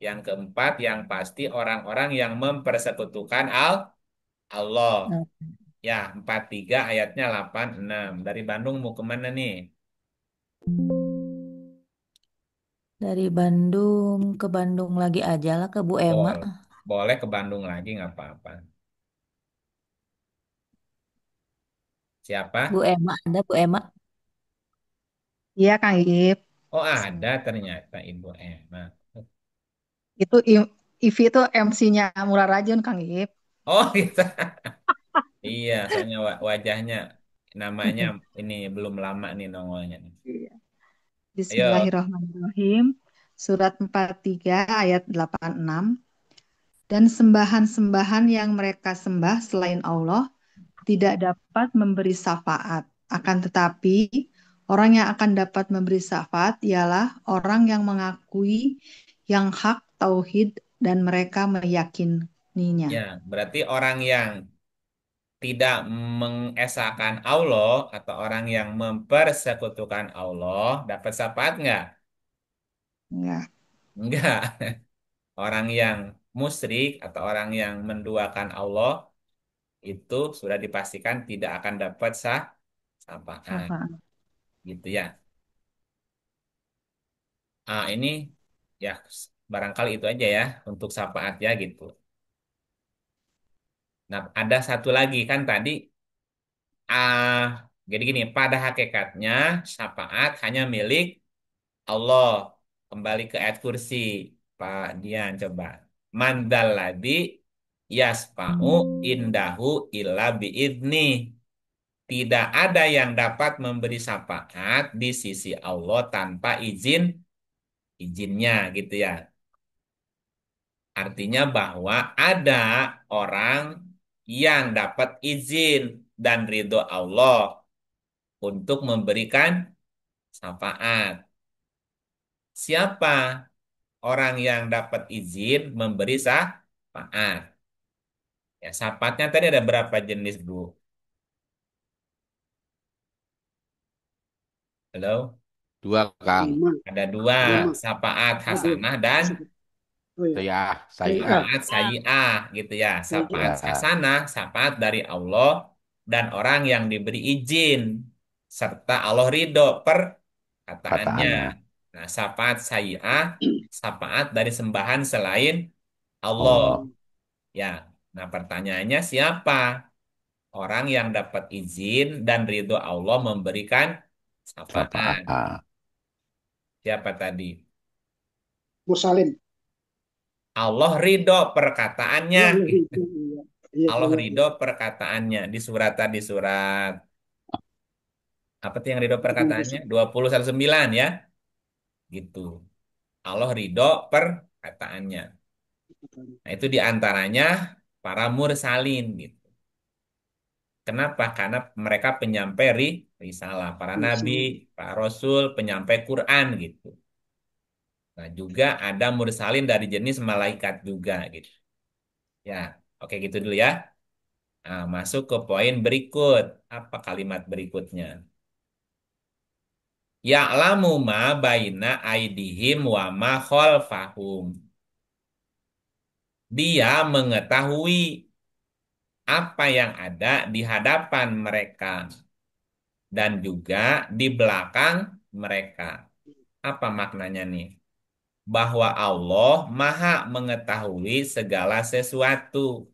Yang keempat, yang pasti orang-orang yang mempersekutukan Allah. Nah, Ya, 43 ayatnya 86. Dari Bandung mau kemana nih? dari Bandung ke Bandung lagi aja lah ke Bu Ema. Boleh, boleh ke Bandung lagi nggak apa-apa. Bu Siapa? Ema, ada Bu Ema. Iya, Kang Ip. Oh, ada ternyata Ibu Emma. Itu IV itu MC-nya Murah Rajun, Kang Ip. Oh, gitu. Iya, soalnya wajahnya namanya ini belum lama nih nongolnya nih. Iya. Ayo. Bismillahirrahmanirrahim. Surat 43 ayat 86. Dan sembahan-sembahan yang mereka sembah selain Allah tidak dapat memberi syafaat. Akan tetapi, orang yang akan dapat memberi syafaat ialah orang yang mengakui yang hak tauhid dan mereka meyakininya. Ya, berarti orang yang tidak mengesahkan Allah atau orang yang mempersekutukan Allah dapat syafaat nggak? Enggak. Enggak. Orang yang musyrik atau orang yang menduakan Allah itu sudah dipastikan tidak akan dapat syafaat. Syafaat. Gitu ya. Ini ya barangkali itu aja ya untuk syafaat ya gitu. Nah, ada satu lagi kan tadi ah jadi gini, pada hakikatnya syafaat hanya milik Allah. Kembali ke ayat kursi. Pak Dian coba. Mandalladzi yasfa'u indahu illa biidni. Tidak ada yang dapat memberi syafaat di sisi Allah tanpa izinnya gitu ya. Artinya bahwa ada orang yang dapat izin dan ridho Allah untuk memberikan syafaat. Siapa orang yang dapat izin memberi syafaat? Ya, syafaatnya tadi ada berapa jenis, Bu? Halo? Dua, Kang. Lima. Ada dua, Lima. syafaat Oh, dua. hasanah dan Oh ya. Saya. syafaat sayyi'ah gitu ya. Syafaat Ya. hasanah, syafaat dari Allah dan orang yang diberi izin serta Allah ridho perkataannya. Kataannya. Nah, syafaat sayyi'ah, syafaat dari sembahan selain Allah. Allah. Ya. Nah, pertanyaannya siapa orang yang dapat izin dan ridho Allah memberikan syafaat? Syafaat. Siapa tadi? Musalim. Allah ridho perkataannya. Ya, ya, itu, iya. Iya, Allah iya, ridho iya. perkataannya di surat tadi surat apa tuh yang ridho perkataannya? 29. 29 ya. Gitu. Allah ridho perkataannya. Nah, itu diantaranya para mursalin gitu. Kenapa? Karena mereka penyampai risalah, para nabi, para rasul, penyampai Quran gitu. Nah, juga ada mursalin dari jenis malaikat juga gitu. Ya, oke gitu dulu ya. Nah, masuk ke poin berikut. Apa kalimat berikutnya? Ya'lamu ma baina aidihim wa ma khalfahum. Dia mengetahui apa yang ada di hadapan mereka dan juga di belakang mereka. Apa maknanya nih? Bahwa Allah Maha mengetahui segala sesuatu,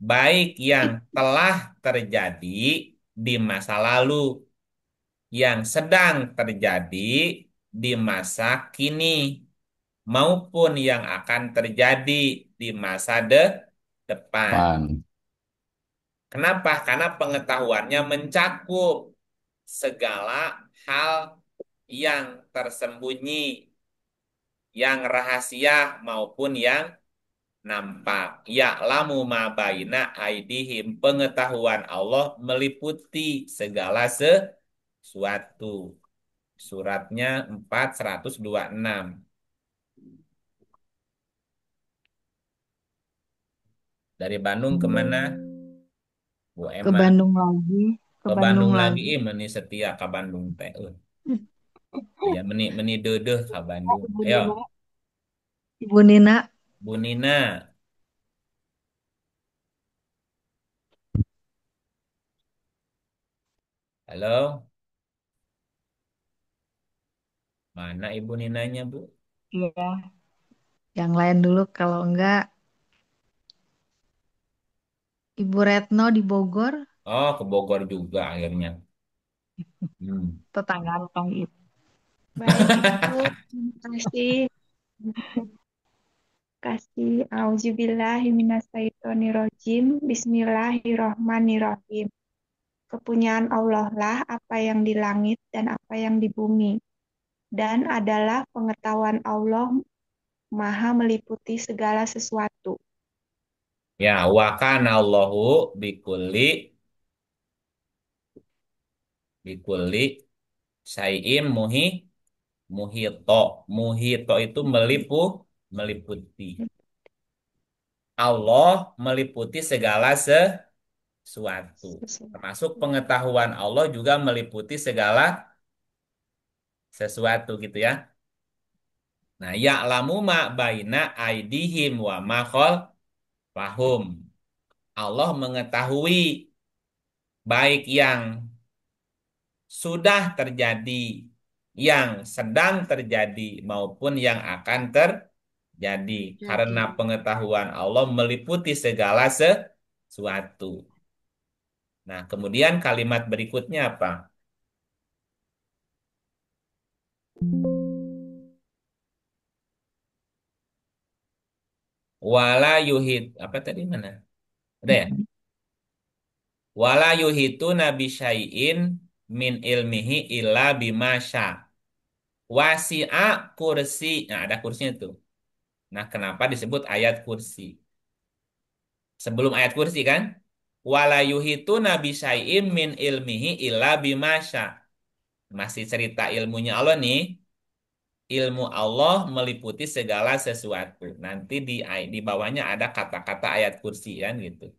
baik yang telah terjadi di masa lalu, yang sedang terjadi di masa kini, maupun yang akan terjadi di masa depan. Pan. Kenapa? Karena pengetahuannya mencakup segala hal yang tersembunyi, yang rahasia maupun yang nampak. Ya'lamu ma baina aidihim. Pengetahuan Allah meliputi segala sesuatu. Suratnya 426. Dari Bandung kemana? Bu Ke Emma. Bandung lagi, ke Ke Bandung Bandung lagi. lagi. Meni setia ke Bandung teh. Ya meni dedeh ke Bandung. Ibu Ayo, Nina, Ibu Nina, Bu Nina. Halo, mana Ibu Ninanya, Bu? iya, yang lain dulu kalau enggak Ibu Retno di Bogor, Oh, ke Bogor juga akhirnya. Hmm. tetangga Kang Ip. Baik, Ibu. Terima kasih. Kasih. Auzubillahi Minasyaitonirrajim. Bismillahirrahmanirrahim. Kepunyaan Allah lah apa yang di langit dan apa yang di bumi. Dan adalah pengetahuan Allah maha meliputi segala sesuatu. Ya, wa kana Allahu bikulli bikulli syai'in muhito. Muhito itu meliputi. Allah meliputi segala sesuatu. Termasuk pengetahuan Allah juga meliputi segala sesuatu gitu ya. Nah, ya'lamu ma baina aidihim wa ma fahum. Allah mengetahui baik yang sudah terjadi, yang sedang terjadi maupun yang akan terjadi. Karena pengetahuan Allah meliputi segala sesuatu. Nah, kemudian kalimat berikutnya apa? Wala yuhid apa tadi mana? Ada ya? Wala yuhitu nabi syai'in min ilmihi illa bima sya. Wasi'a kursi. Nah, ada kursinya tuh. Nah, kenapa disebut ayat kursi? Sebelum ayat kursi kan? Wala yuhitu nabi syai'in min ilmihi illa bima sya. Masih cerita ilmunya Allah nih. Ilmu Allah meliputi segala sesuatu. Nanti di bawahnya ada kata-kata ayat kursi kan gitu.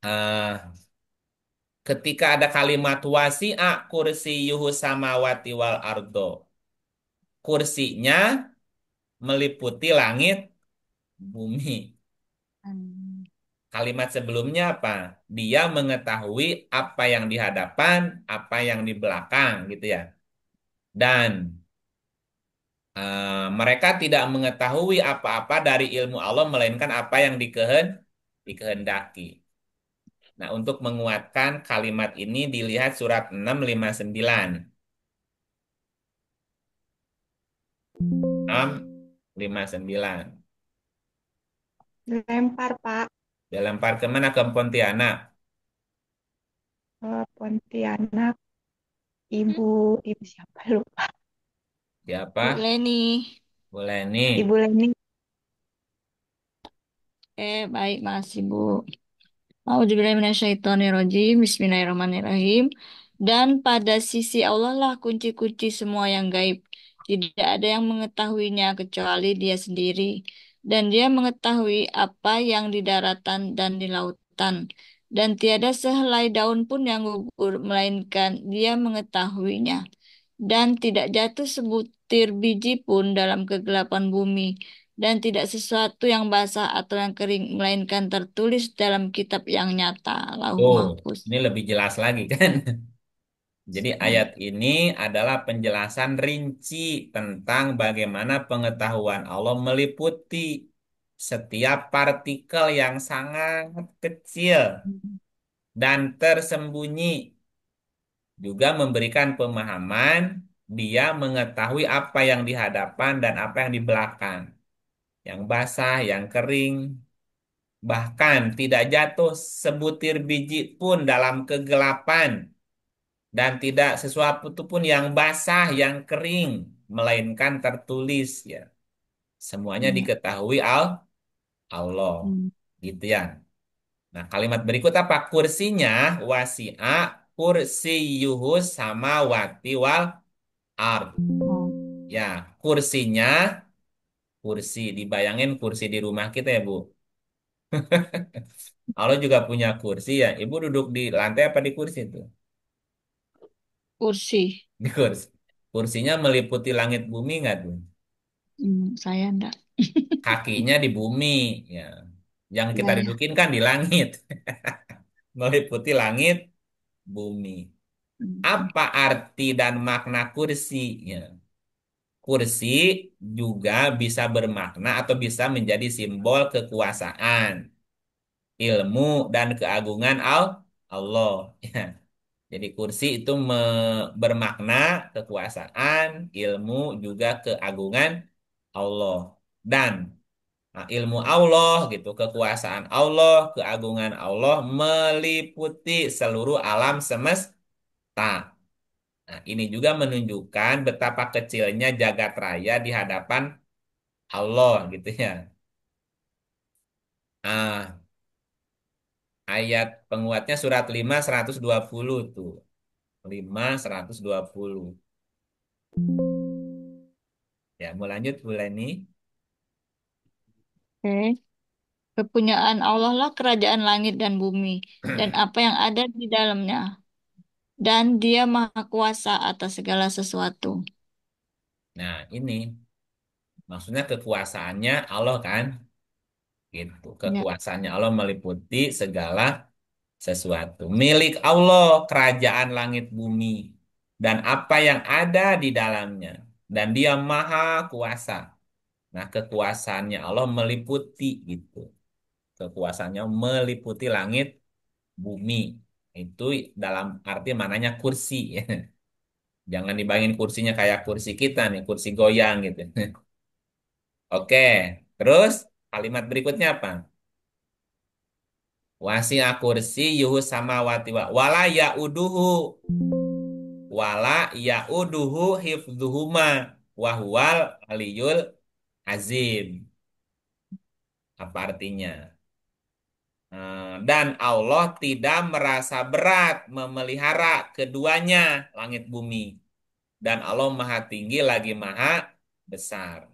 Ah, ketika ada kalimat wasi'a kursiyuhu samawati wal ardo. Kursinya meliputi langit bumi. Kalimat sebelumnya apa? Dia mengetahui apa yang di hadapan, apa yang di belakang gitu ya. Dan mereka tidak mengetahui apa-apa dari ilmu Allah melainkan apa yang dikehendaki. Nah, untuk menguatkan kalimat ini dilihat surat 659. 659. Dilempar, Pak, Dilempar kemana? Ke Pontianak. ke Pontianak. Ibu siapa lupa. Siapa? Bu Leni. Boleh nih. Ibu Leni. Baik, makasih Bu. A'udzubillahiminasyaitonirrajim. Bismillahirrahmanirrahim. Dan pada sisi Allah lah kunci-kunci semua yang gaib. Tidak ada yang mengetahuinya kecuali Dia sendiri. Dan Dia mengetahui apa yang di daratan dan di lautan. Dan tiada sehelai daun pun yang gugur, melainkan Dia mengetahuinya. Dan tidak jatuh sebutir biji pun dalam kegelapan bumi, dan tidak sesuatu yang basah atau yang kering, melainkan tertulis dalam kitab yang nyata, Lauh Tuh, Mahfuz. ini lebih jelas lagi kan? Jadi ayat ini adalah penjelasan rinci tentang bagaimana pengetahuan Allah meliputi setiap partikel yang sangat kecil dan tersembunyi. Juga memberikan pemahaman dia mengetahui apa yang di hadapan dan apa yang di belakang. Yang basah, yang kering, bahkan tidak jatuh sebutir biji pun dalam kegelapan dan tidak sesuatu pun yang basah, yang kering, melainkan tertulis ya. Semuanya Iya. diketahui Allah. Gitu ya. Nah, kalimat berikut apa? Kursinya wasi'a kursiyuhu samawati wal ard. Ya, kursinya kursi dibayangin kursi di rumah kita ya, Bu. Allah juga punya kursi ya. Ibu duduk di lantai apa di kursi itu? Kursi. Di kursi. Kursinya meliputi langit bumi nggak tuh? Saya enggak. Kakinya di bumi, ya. Yang kita Ya, ya. dudukin kan di langit, meliputi langit bumi. Apa arti dan makna kursi? Ya. Kursi juga bisa bermakna atau bisa menjadi simbol kekuasaan, ilmu, dan keagungan Allah. Ya. Jadi kursi itu bermakna kekuasaan, ilmu, juga keagungan Allah. Dan Ilmu Allah gitu, kekuasaan Allah, keagungan Allah meliputi seluruh alam semesta. Nah, ini juga menunjukkan betapa kecilnya jagat raya di hadapan Allah gitu ya. Ah, ayat penguatnya surat 5 120 tuh. 5 120. Ya, mau lanjut Bu Leni? Oke. Kepunyaan Allah lah kerajaan langit dan bumi, dan apa yang ada di dalamnya. Dan Dia Maha Kuasa atas segala sesuatu. Nah, ini maksudnya kekuasaannya Allah kan? Gitu. Ya. Kekuasaannya Allah meliputi segala sesuatu. Milik Allah kerajaan langit bumi dan apa yang ada di dalamnya. Dan Dia Maha Kuasa. Nah, kekuasaannya Allah meliputi gitu. Kekuasaannya meliputi langit bumi. Itu dalam arti mananya kursi ya. Jangan dibayangin kursinya kayak kursi kita nih, kursi goyang gitu. Oke, terus kalimat berikutnya apa? Wasi'a yuhu samawati wala ya'uduhu hifdzuhuma wa huwal aliyul azim. Apa artinya? Dan Allah tidak merasa berat memelihara keduanya langit bumi. Dan Allah maha tinggi lagi maha besar.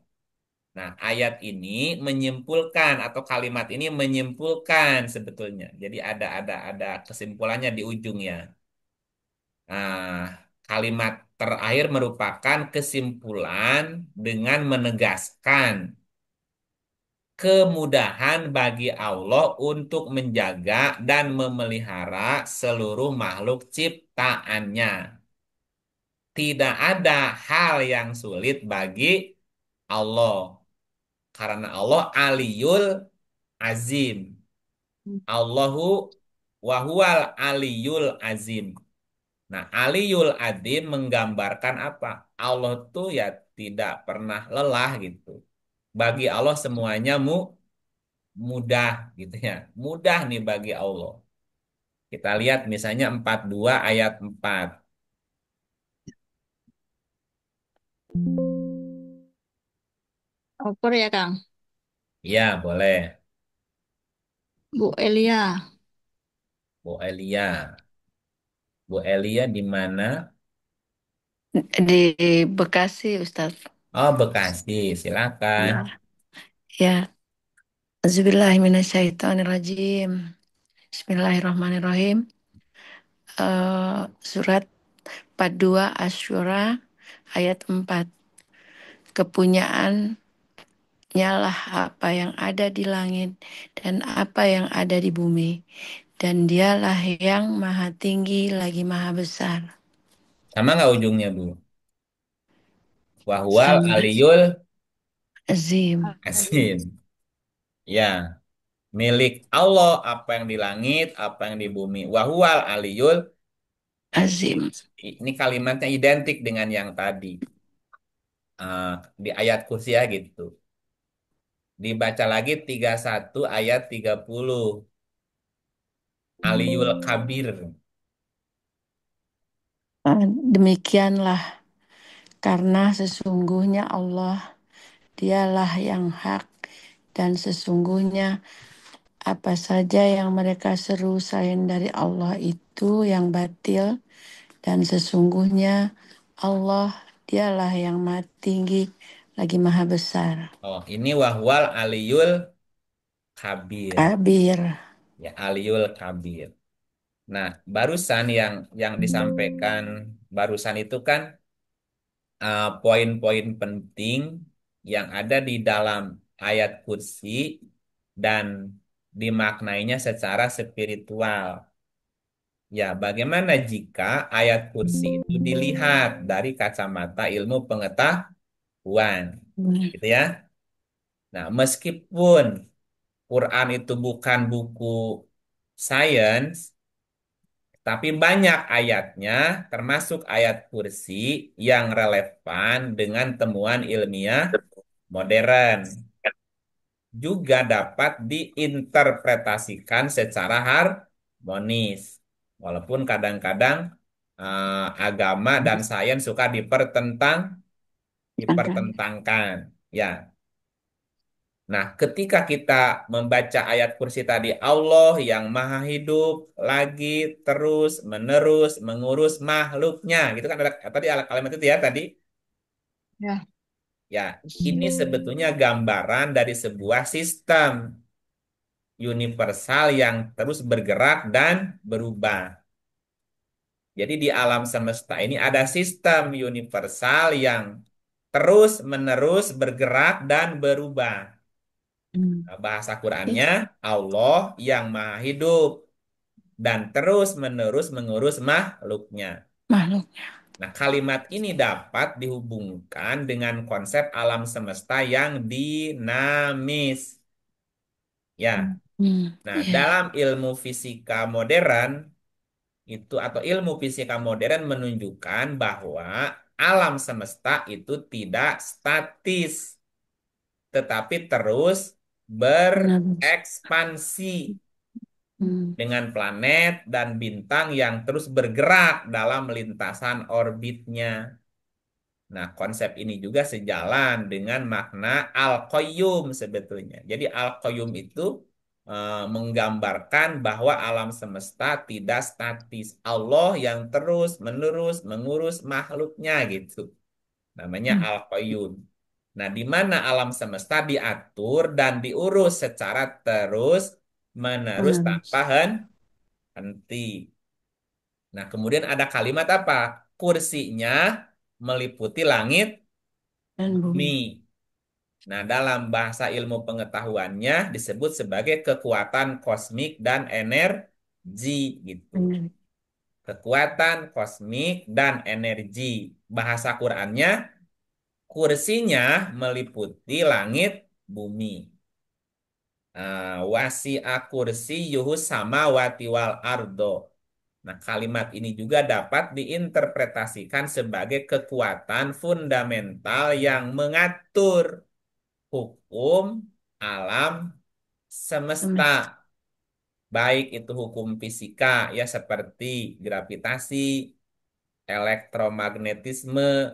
Nah, ayat ini menyimpulkan atau kalimat ini menyimpulkan sebetulnya. Jadi ada kesimpulannya di ujung ya. Nah, kalimat terakhir merupakan kesimpulan dengan menegaskan kemudahan bagi Allah untuk menjaga dan memelihara seluruh makhluk ciptaannya. Tidak ada hal yang sulit bagi Allah. Karena Allah Aliyul Azim. Allahu Wahual Aliyul Azim. Nah, Aliyul Azim menggambarkan apa? Allah tuh ya tidak pernah lelah gitu. Bagi Allah semuanya mudah gitu ya. Mudah nih bagi Allah. Kita lihat misalnya 42 ayat 4. Oper ya, Kang. Ya, boleh. Bu Elia. Bu Elia. Bu Elia di mana? Di Bekasi, Ustaz. Oh, Bekasi. Silakan. Ya. Ya. Auzubillahiminasyaitonirrajim. Bismillahirrahmanirrahim. Surat 42 Asyura ayat 4. Kepunyaannya lah apa yang ada di langit dan apa yang ada di bumi. Dan dialah yang maha tinggi lagi maha besar. Sama nggak ujungnya, Bu? Wahwal Sama. Aliyul Azim. Azim. Ya, milik Allah apa yang di langit, apa yang di bumi. Wahwal Aliyul. Azim. Ini kalimatnya identik dengan yang tadi. Di ayat kursi ya gitu. Dibaca lagi 31 ayat 30. Aliyul Kabir. Demikianlah karena sesungguhnya Allah dialah yang hak dan sesungguhnya apa saja yang mereka seru selain dari Allah itu yang batil dan sesungguhnya Allah dialah yang maha tinggi lagi maha besar. Oh, ini wahwal Aliyul Kabir. Kabir. Ya, Aliyul Kabir. Nah, barusan yang disampaikan barusan itu kan poin-poin penting yang ada di dalam ayat kursi dan dimaknainya secara spiritual. Ya, bagaimana jika ayat kursi itu dilihat dari kacamata ilmu pengetahuan, gitu ya? Nah, meskipun Quran itu bukan buku sains, tapi banyak ayatnya, termasuk ayat kursi yang relevan dengan temuan ilmiah modern. juga dapat diinterpretasikan secara harmonis. Walaupun kadang-kadang agama dan sains suka dipertentangkan. Ya. Nah, ketika kita membaca ayat kursi tadi, Allah yang maha hidup lagi terus menerus mengurus makhluknya, gitu kan ada tadi kalimat itu ya tadi. Ya. Ya, ini sebetulnya gambaran dari sebuah sistem universal yang terus bergerak dan berubah. Jadi di alam semesta ini ada sistem universal yang terus-menerus bergerak dan berubah. Nah, bahasa Qurannya Allah yang maha hidup dan terus-menerus mengurus makhluknya. Makhluknya. Nah, kalimat ini dapat dihubungkan dengan konsep alam semesta yang dinamis. Ya. Nah, Ya. dalam ilmu fisika modern itu atau ilmu fisika modern menunjukkan bahwa alam semesta itu tidak statis, tetapi terus Menerus. berekspansi dengan planet dan bintang yang terus bergerak dalam lintasan orbitnya. Nah, konsep ini juga sejalan dengan makna al-qayyum sebetulnya. Jadi al-qayyum itu menggambarkan bahwa alam semesta tidak statis. Allah yang terus-menerus mengurus makhluknya gitu. Namanya al-qayyum. Nah, di mana alam semesta diatur dan diurus secara terus-menerus tanpa henti. Nah, kemudian ada kalimat apa? Kursinya meliputi langit Dan bumi. bumi. Nah, dalam bahasa ilmu pengetahuannya disebut sebagai kekuatan kosmik dan energi gitu. Kekuatan kosmik dan energi. Bahasa Qurannya, kursinya meliputi langit bumi. Wasi'a kursiyuhu samawati wal ardo. Nah, kalimat ini juga dapat diinterpretasikan sebagai kekuatan fundamental yang mengatur hukum alam semesta. Baik itu hukum fisika ya seperti gravitasi, elektromagnetisme,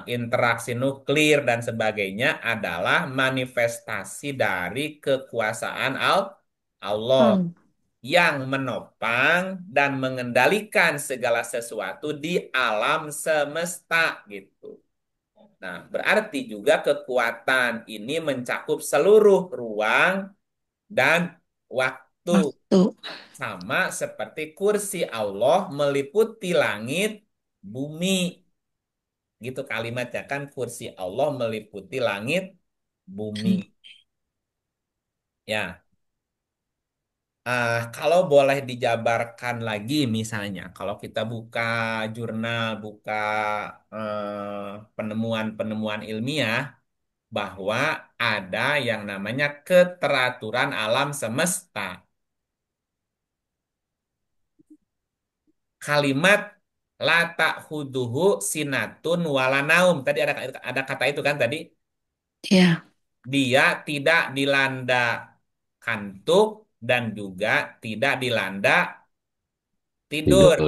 interaksi nuklir dan sebagainya adalah manifestasi dari kekuasaan Allah yang menopang dan mengendalikan segala sesuatu di alam semesta gitu. Nah, berarti juga kekuatan ini mencakup seluruh ruang dan waktu. Sama seperti kursi Allah meliputi langit, bumi. Gitu kalimatnya kan kursi Allah meliputi langit, bumi. Ya, kalau boleh dijabarkan lagi misalnya, kalau kita buka jurnal, buka penemuan-penemuan ilmiah, bahwa ada yang namanya keteraturan alam semesta. Kalimat la ta'khuduhu sinatun wala naum. Tadi ada kata itu kan tadi. Ya. Dia tidak dilanda kantuk dan juga tidak dilanda tidur.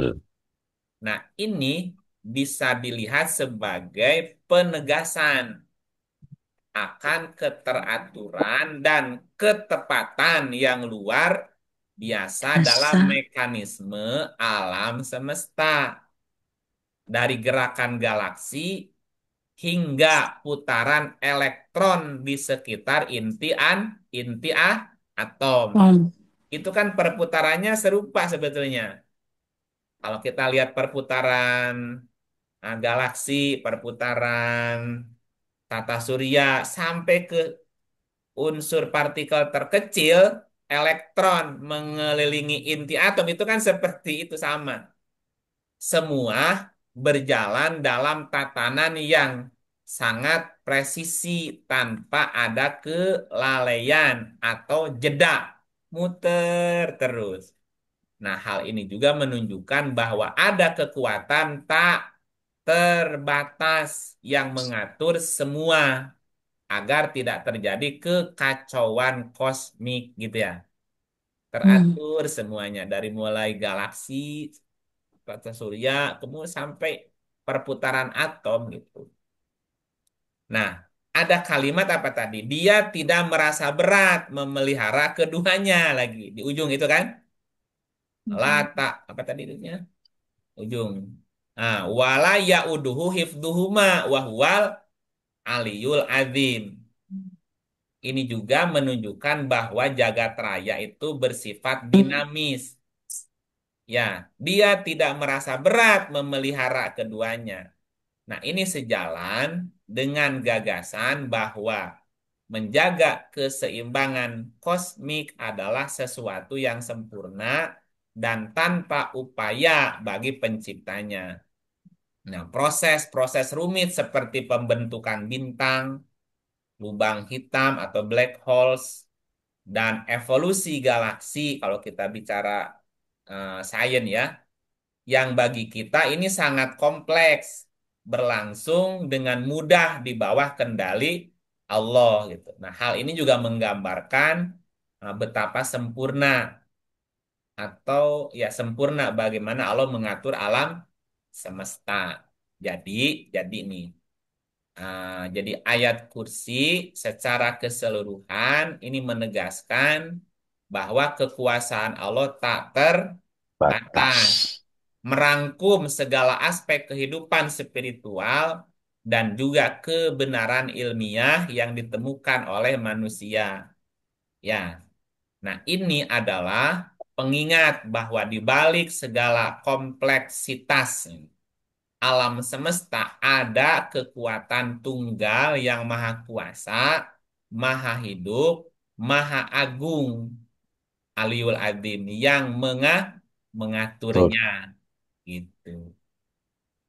Nah, ini bisa dilihat sebagai penegasan akan keteraturan dan ketepatan yang luar biasa dalam mekanisme alam semesta. Dari gerakan galaksi hingga putaran elektron di sekitar inti atom. Itu kan perputarannya serupa sebetulnya. Kalau kita lihat perputaran galaksi, perputaran tata surya sampai ke unsur partikel terkecil, elektron mengelilingi inti atom itu kan seperti itu sama. Semua berjalan dalam tatanan yang sangat presisi tanpa ada kelalaian atau jeda, muter terus. Nah, hal ini juga menunjukkan bahwa ada kekuatan tak terbatas yang mengatur semua agar tidak terjadi kekacauan kosmik gitu ya. Hmm. Teratur semuanya dari mulai galaksi, tata surya, kemudian sampai perputaran atom gitu. Nah, ada kalimat apa tadi? Dia tidak merasa berat memelihara keduanya lagi di ujung itu kan? Lata apa tadi itunya? Ujung. Nah, wala yauduhu hifduhuma wa huwal aliyul azim. Ini juga menunjukkan bahwa jagat raya itu bersifat dinamis. Ya, dia tidak merasa berat memelihara keduanya. Nah, ini sejalan dengan gagasan bahwa menjaga keseimbangan kosmik adalah sesuatu yang sempurna dan tanpa upaya bagi penciptanya. Nah, proses-proses rumit seperti pembentukan bintang, lubang hitam atau black holes, dan evolusi galaksi kalau kita bicara sains ya, yang bagi kita ini sangat kompleks, berlangsung dengan mudah di bawah kendali Allah gitu. Nah, hal ini juga menggambarkan betapa sempurna atau ya sempurna bagaimana Allah mengatur alam semesta. Jadi, jadi nih, jadi ayat kursi secara keseluruhan ini menegaskan bahwa kekuasaan Allah tak Batas. terbatas, merangkum segala aspek kehidupan spiritual dan juga kebenaran ilmiah yang ditemukan oleh manusia. Ya, nah ini adalah pengingat bahwa di balik segala kompleksitas alam semesta ada kekuatan tunggal yang maha kuasa, maha hidup, maha agung, Aliul Adim yang Betul. mengaturnya gitu.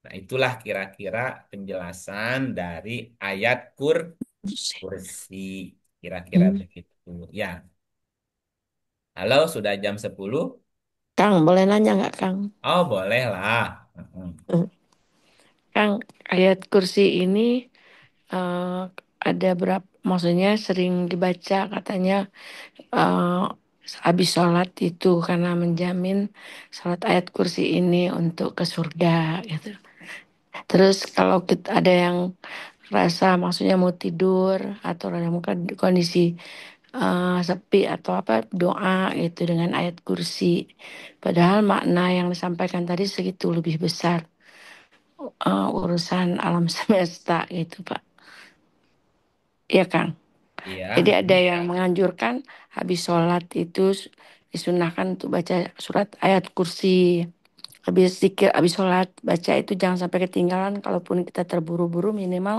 Nah, itulah kira-kira penjelasan dari ayat kursi. Kira-kira Hmm. begitu. Ya. Halo, sudah jam 10. Kang, boleh nanya nggak, Kang? Oh, boleh lah. Hmm. Kang, ayat kursi ini ada berapa, maksudnya sering dibaca katanya eh, habis sholat itu karena menjamin sholat ayat kursi ini untuk ke surga gitu. Terus kalau kita ada yang rasa maksudnya mau tidur atau dalam kondisi sepi atau apa doa itu dengan ayat kursi. Padahal makna yang disampaikan tadi segitu lebih besar urusan alam semesta gitu Pak. Iya Kang. Jadi Iya. ada yang menganjurkan habis sholat itu disunahkan untuk baca surat ayat kursi. Habis zikir, habis sholat baca itu jangan sampai ketinggalan. Kalaupun kita terburu-buru minimal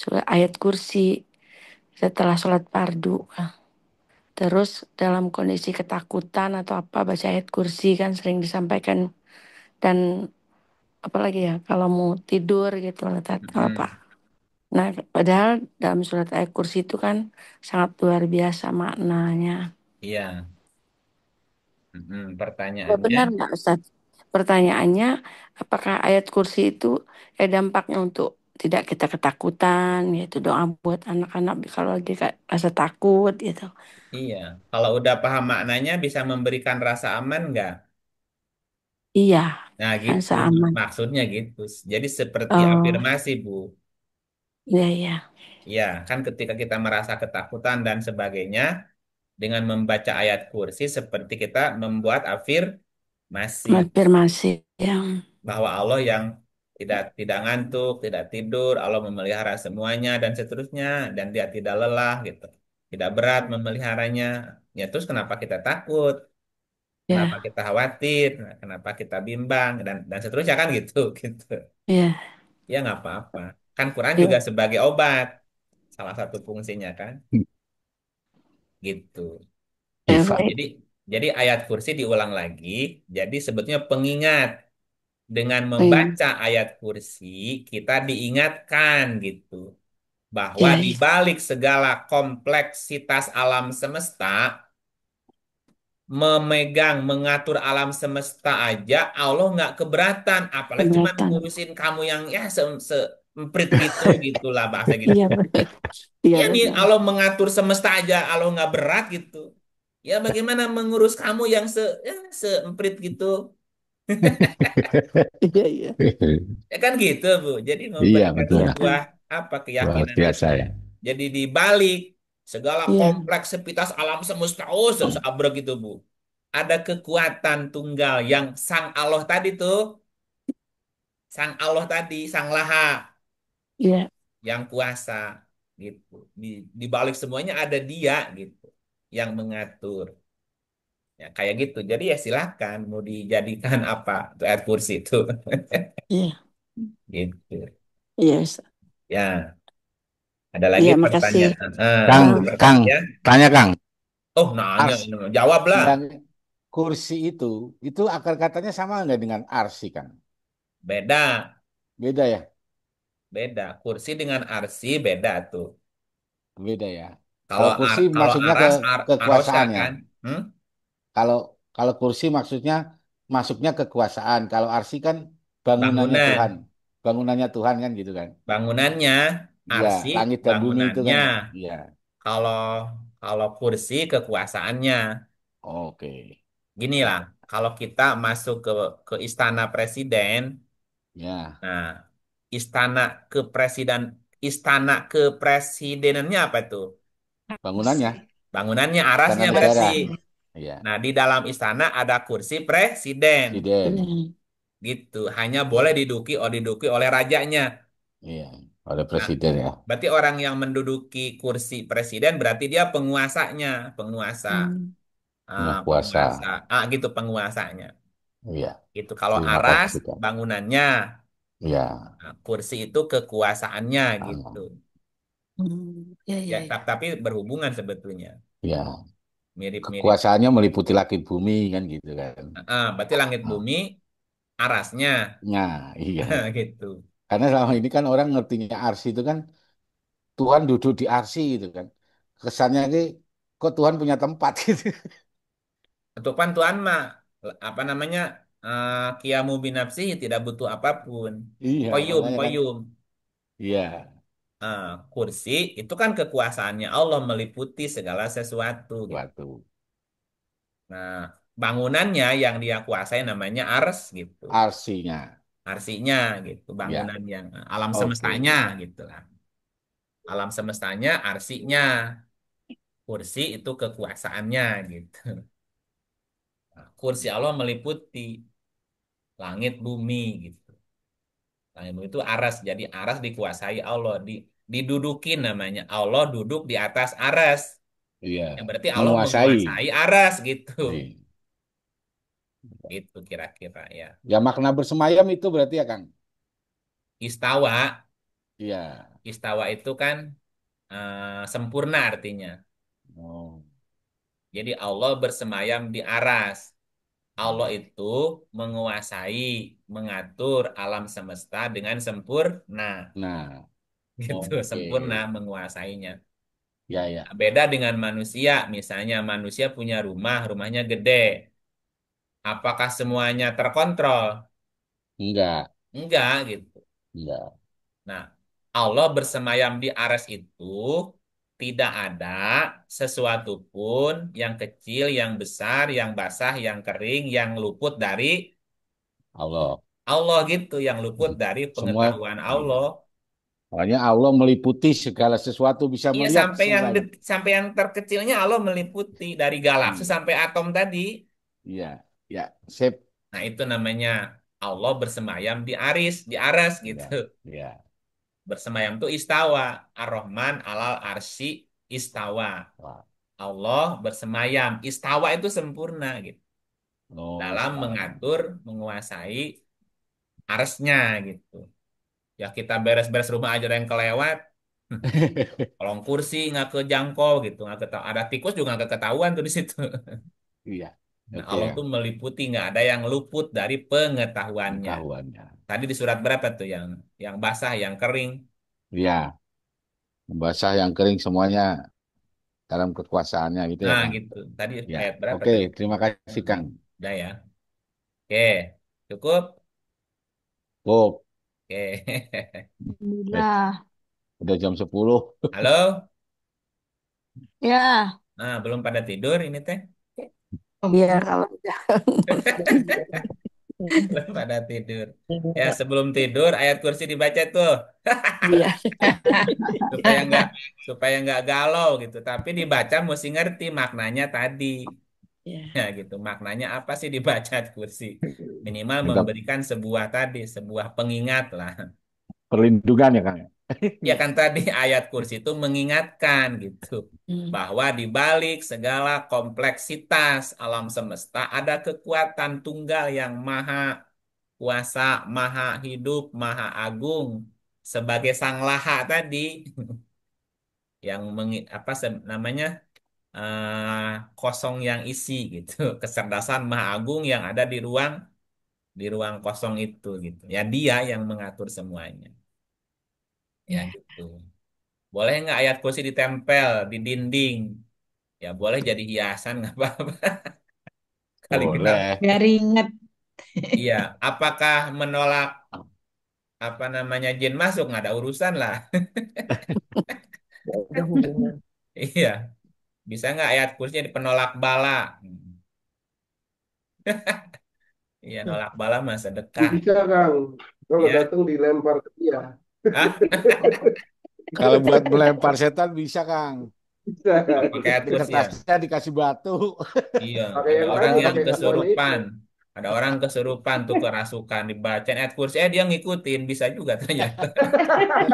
surat ayat kursi setelah sholat fardu. Terus dalam kondisi ketakutan atau apa baca ayat kursi kan sering disampaikan dan apalagi ya kalau mau tidur gitu atau apa. Mm-mm. Nah, padahal dalam surat ayat kursi itu kan sangat luar biasa maknanya. Iya. Ya, Pertanyaannya, benar nggak Ustaz? Pertanyaannya, apakah ayat kursi itu dampaknya untuk tidak kita ketakutan, yaitu doa buat anak-anak kalau lagi rasa takut gitu. iya. Kalau udah paham maknanya bisa memberikan rasa aman nggak? Iya, Nah, gitu. rasa aman. Maksudnya gitu. Jadi seperti Oh, afirmasi, Bu. iya iya, Ya, kan ketika kita merasa ketakutan dan sebagainya, dengan membaca ayat kursi seperti kita membuat afirmasi afirmasi yang bahwa Allah yang tidak tidak ngantuk, tidak tidur, Allah memelihara semuanya dan seterusnya dan Dia tidak lelah gitu. Tidak berat memeliharanya. Ya terus kenapa kita takut? Kenapa ya, kita khawatir? Nah, kenapa kita bimbang dan seterusnya kan gitu gitu. ya, Ya nggak apa-apa. Kan Quran juga ya, sebagai obat. Salah satu fungsinya kan gitu. ya, Sifat. baik. Jadi ayat kursi diulang lagi. Jadi sebetulnya pengingat dengan Baik. membaca ayat kursi kita diingatkan gitu bahwa Ya, di ya, balik segala kompleksitas alam semesta, memegang mengatur alam semesta aja Allah nggak keberatan, apalagi cuma keberatan. ngurusin kamu yang ya emprit gitu, gitulah bahasa gitu. Iya benar. Iya Ya nih, benar. Allah mengatur semesta aja, Allah nggak berat gitu. Ya bagaimana mengurus kamu yang seemprit gitu? Iya iya. Ya kan gitu, Bu. Jadi Iya, memberikan betul. sebuah apa Luar keyakinan biasa itu. ya. Jadi dibalik segala Iya. kompleksitas alam semesta, oh seabrek gitu, Bu. Ada kekuatan tunggal yang Sang Allah tadi tuh, Sang Allah tadi, Sang Laha Iya. yang kuasa gitu. Di balik semuanya ada Dia gitu yang mengatur. Ya kayak gitu. Jadi ya silakan mau dijadikan apa tuh ayat kursi itu. Iya. Gitu. Iya. Ustaz. Ya, ada lagi Iya, makasih. pertanyaan. Kang, Ada Kang, pertanyaan? tanya Kang. Oh, nanya, Ars jawablah. yang kursi itu akar katanya sama nggak dengan arsi, Kang? Beda, Beda ya? beda. Kursi dengan arsi beda tuh. Beda ya. Kalau Kalau kursi kalau maksudnya aras arosa kekuasaannya. kan? Hmm? Kalau kalau kursi maksudnya masuknya kekuasaan. Kalau arsi kan bangunannya Tuhan. Bangunan, Bangunannya Tuhan kan gitu kan. bangunannya Iya, arsi langit dan bumi itu bangunannya. kan. Iya. Kalau kalau kursi kekuasaannya. Oke. Gini lah, kalau kita masuk ke istana presiden, Ya, nah istana istana kepresidenannya apa tuh? bangunannya Bangunannya, istana arasnya berarti. negara. Iya, Nah, di dalam istana ada kursi presiden. presiden. Gitu. Hanya boleh diduduki oleh rajanya. Iya, oleh Nah, presiden ya. berarti orang yang menduduki kursi presiden berarti dia penguasanya, penguasa. Punya kuasa. Penguasa. Gitu penguasanya. Iya, Gitu. Kalau terima aras kasih Kak. bangunannya, Iya. kursi itu kekuasaannya gitu. Iya, Ya, iya, iya. tapi berhubungan sebetulnya. Iya, Mirip-mirip. kekuasaannya meliputi langit bumi kan gitu kan. Berarti langit Ah, bumi arasnya. nah, iya. Gitu. Karena selama ini kan orang ngertinya arsi itu kan Tuhan duduk di arsi gitu kan. Kesannya ini kok Tuhan punya tempat gitu. Untuk kan Tuhan mah apa namanya kiamu binafsi tidak butuh apapun. Iya, Koyum, makanya kan. koyum. Iya, Kursi itu kan kekuasaannya Allah meliputi segala sesuatu gitu. suatu Nah, bangunannya yang dia kuasai namanya ars gitu. arsinya. Arsinya gitu, Ya, bangunan yang alam semestanya oke. gitu lah. Alam semestanya arsinya, kursi itu kekuasaannya gitu. Nah, kursi Allah meliputi langit bumi gitu. Langit bumi itu aras, jadi aras dikuasai Allah, didudukin namanya. Allah duduk di atas aras. Iya, Yang berarti Allah menguasai. menguasai aras gitu. Iya. Itu kira-kira ya. Ya makna bersemayam itu berarti ya Kang. Istawa, Iya. istawa itu kan sempurna artinya. Oh, Jadi Allah bersemayam di aras. Allah itu menguasai, mengatur alam semesta dengan sempurna. nah, Gitu, oke. sempurna menguasainya. Ya, ya. Nah, beda dengan manusia, misalnya manusia punya rumah, rumahnya gede. Apakah semuanya terkontrol? Enggak, Enggak, gitu. enggak. Nah, Allah bersemayam di aras itu tidak ada sesuatu pun yang kecil, yang besar, yang basah, yang kering, yang luput dari Allah. Allah gitu, yang luput dari Semua, pengetahuan iya. Allah. Makanya Allah meliputi segala sesuatu bisa Iya melihat semuanya. sampai yang terkecilnya Allah meliputi dari galaksi Hmm. sampai atom tadi. Iya, ya, sip. Nah, itu namanya Allah bersemayam di aras gitu. Ya, ya. Bersemayam itu istawa. Ar-Rahman alal arsy istawa. Wah. Allah bersemayam. Istawa itu sempurna gitu. Oh, Dalam istawa. mengatur, menguasai arsnya gitu. Ya kita beres-beres rumah aja ada yang kelewat. Kolong kursi nggak kejangkau gitu, nggak ketahu. Ada tikus juga nggak ketahuan tuh di situ. Iya, Nah, oke Allah ya. tuh meliputi nggak ada yang luput dari pengetahuannya. Pengetahuannya. Tadi di surat berapa tuh yang basah, yang kering? Iya, basah yang kering semuanya dalam kekuasaannya gitu ya, Nah, Kang. gitu. Tadi Ya, ayat berapa oke. tadi? Terima kasih, Hmm, Kang. udah ya. Oke, cukup. Bob. Oke. Alhamdulillah. Udah jam 10. Halo? Ya. Nah, belum pada tidur ini teh? Iya, kalau udah. Belum pada tidur. Ya, sebelum tidur ayat kursi dibaca tuh. Iya. supaya nggak galau gitu. Tapi dibaca mesti ngerti maknanya tadi. Iya. Ya gitu. Maknanya apa sih dibaca ayat kursi? Minimal Minta memberikan sebuah pengingat lah. perlindungan ya Kang. Ya kan tadi ayat kursi itu mengingatkan gitu Hmm. bahwa di balik segala kompleksitas alam semesta ada kekuatan tunggal yang maha kuasa, maha hidup, maha agung sebagai sang laha tadi yang namanya kosong yang isi gitu. Kecerdasan maha agung yang ada di ruang kosong itu gitu. Ya dia yang mengatur semuanya. Ya Iya. gitu. Boleh nggak ayat kursi ditempel di dinding? Ya boleh jadi hiasan nggak apa-apa. Kali kita, Boleh. Biar ingat. iya. Apakah menolak apa namanya jin masuk nggak ada urusan lah. Nggak ada hubungan. Iya. Bisa nggak ayat kursinya di penolak bala? Iya, nolak bala mah sedekah. Bisa, Kang. Kalau Ya. datang dilempar ke dia. Hah? Kalau buat melempar setan bisa Kang. Bisa. Oh, pakai ayat Di kursi ya. kertasnya dikasih batu. Iya. Pakai Ada yang orang tadi, yang pakai karbon itu. kesurupan. Ada orang kesurupan tuh kerasukan dibaca ayat kursi. Dia ngikutin bisa juga ternyata.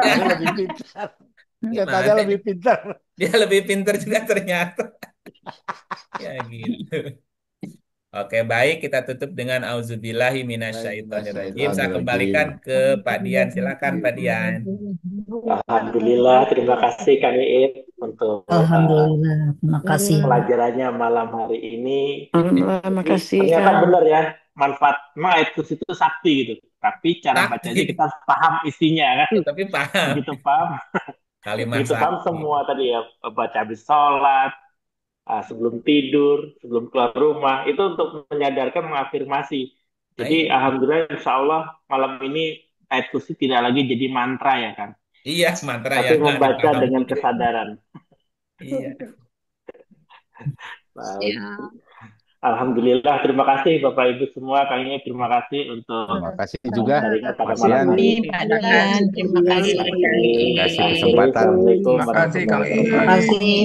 Dia lebih pintar. Gimana? Setannya lebih pintar. Dia lebih pintar juga ternyata. Ya gitu. Oke, baik. Kita tutup dengan auzubillahi minasyaitonirrajim. Saya kembalikan ke Pak Dian. Silakan, Pak Dian. Alhamdulillah, terima kasih Kang Iit untuk Alhamdulillah, terima kasih. pelajarannya malam hari ini. Terima Jadi kasih, ternyata Kang. benar ya, manfaat memang ayat kursi itu sakti gitu. Tapi cara bacanya kita harus paham isinya kan. Tapi paham. Begitu paham, Kalimat begitu paham sakti. semua tadi ya, baca habis sholat, sebelum tidur, sebelum keluar rumah, itu untuk menyadarkan, mengafirmasi. Jadi Iya. alhamdulillah insya Allah malam ini ayat kursi tidak lagi jadi mantra ya kan. Iya, mantra Tapi yang nggak membaca dipaham. dengan kesadaran. Iya. Baik. Alhamdulillah, terima kasih Bapak Ibu semua. Kali ini terima kasih untuk Terima kasih juga pada Mas malam Dian. hari ini. Pak Dian, terima kasih. Kasih kesempatan. Assalamualaikum Terima kasih Kang warahmatullahi Iit. wabarakatuh. Terima kasih.